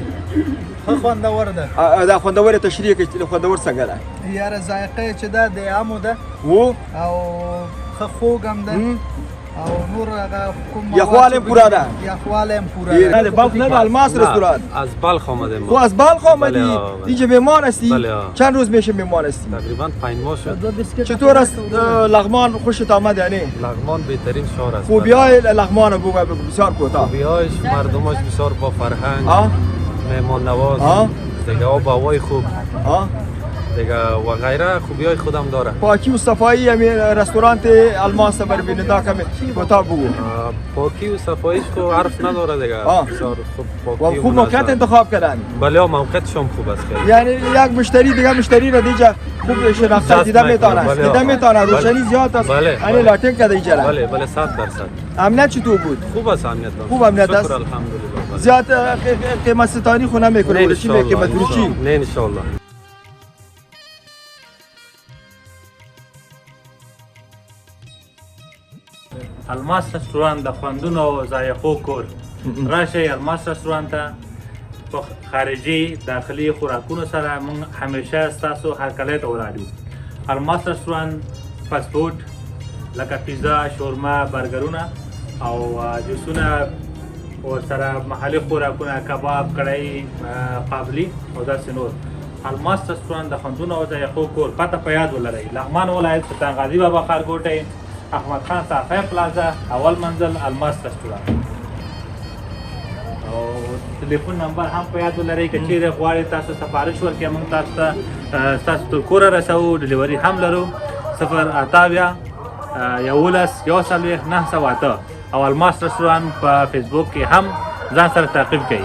ښه خوندور ده دا خوندوره تشریح کړي خوندور څنګه ده یاره ذایقه چې ده د عامو ده او ښه خوږ هم ده او نور هغه کوم یخوالی هم پوره ده یخوالی هم پوره ده. نه بلخ نه الماس رستوران از بلخ آمده خب از بلخ آمدی اینجا مهمان هستی چند روز میشه مهمان هستی تقریبا 5 ماه شد. چطور است لغمان خوشت آمد یعنی لغمان بهترین شهر است. خوبی‌های لغمان بگو بسیار کوتاه. خوبی‌هایش مردمش بسیار با فرهنگ مهمان نواز دیگه آب و هوای خوب دیگه و غیره خوبی‌های خودم داره. پاکی و صفایی همین رستوران الماس بر بیننده کمی کوتاه بگو. پاکی و صفاییش کو حرف نداره دیگه. بسیار خوب پاکی و خوب موقعیت انتخاب کردن. بله موقعیتشون خوب است. یعنی یک مشتری دیگه مشتری را دیجا خوب شناخته دیده میتونه. دیده میتونه روشنی زیاد است. یعنی لاتین کده ایجا. بله 100%. امنیت چطور بود؟ خوب است امنیت. خوب امنیت است. شکر الحمدلله. زیاد قیمت ستانی خو نمیکنه. چی قیمت فروشی؟ نه ان شاء الله. الماس رستوران د خوندونو او ذایقو کور. راشئ الماس رستوران ته په خارجي داخلي خوراکونو سره موږ همیشه ستاسو هرکلی ته ولاړ یو. الماس رستوران فاسټ فوډ لکه پیزا شورما برګرونه او جوسونه ورسره محلي خوراکونه کباب کړی قابلي او داسې نور. الماس رستوران د خوندونو او ذایقو کور. پته په یاد ولرئ لغمان ولایت سلطان غازي بابا ښارګوټی احمد خان صافی پلازا اول منزل الماس رستوران او ټلیفون نمبر هم په یاد ولرئ که چیرې غواړئ تاسو سفارش ورکړئ موږ تاسو ته ستاسو تر کوره رسوو ډلیوري هم لرو 0 11 908 او الماس رستوران په فیسبوک کې هم ځان سره تعقیب کړئ.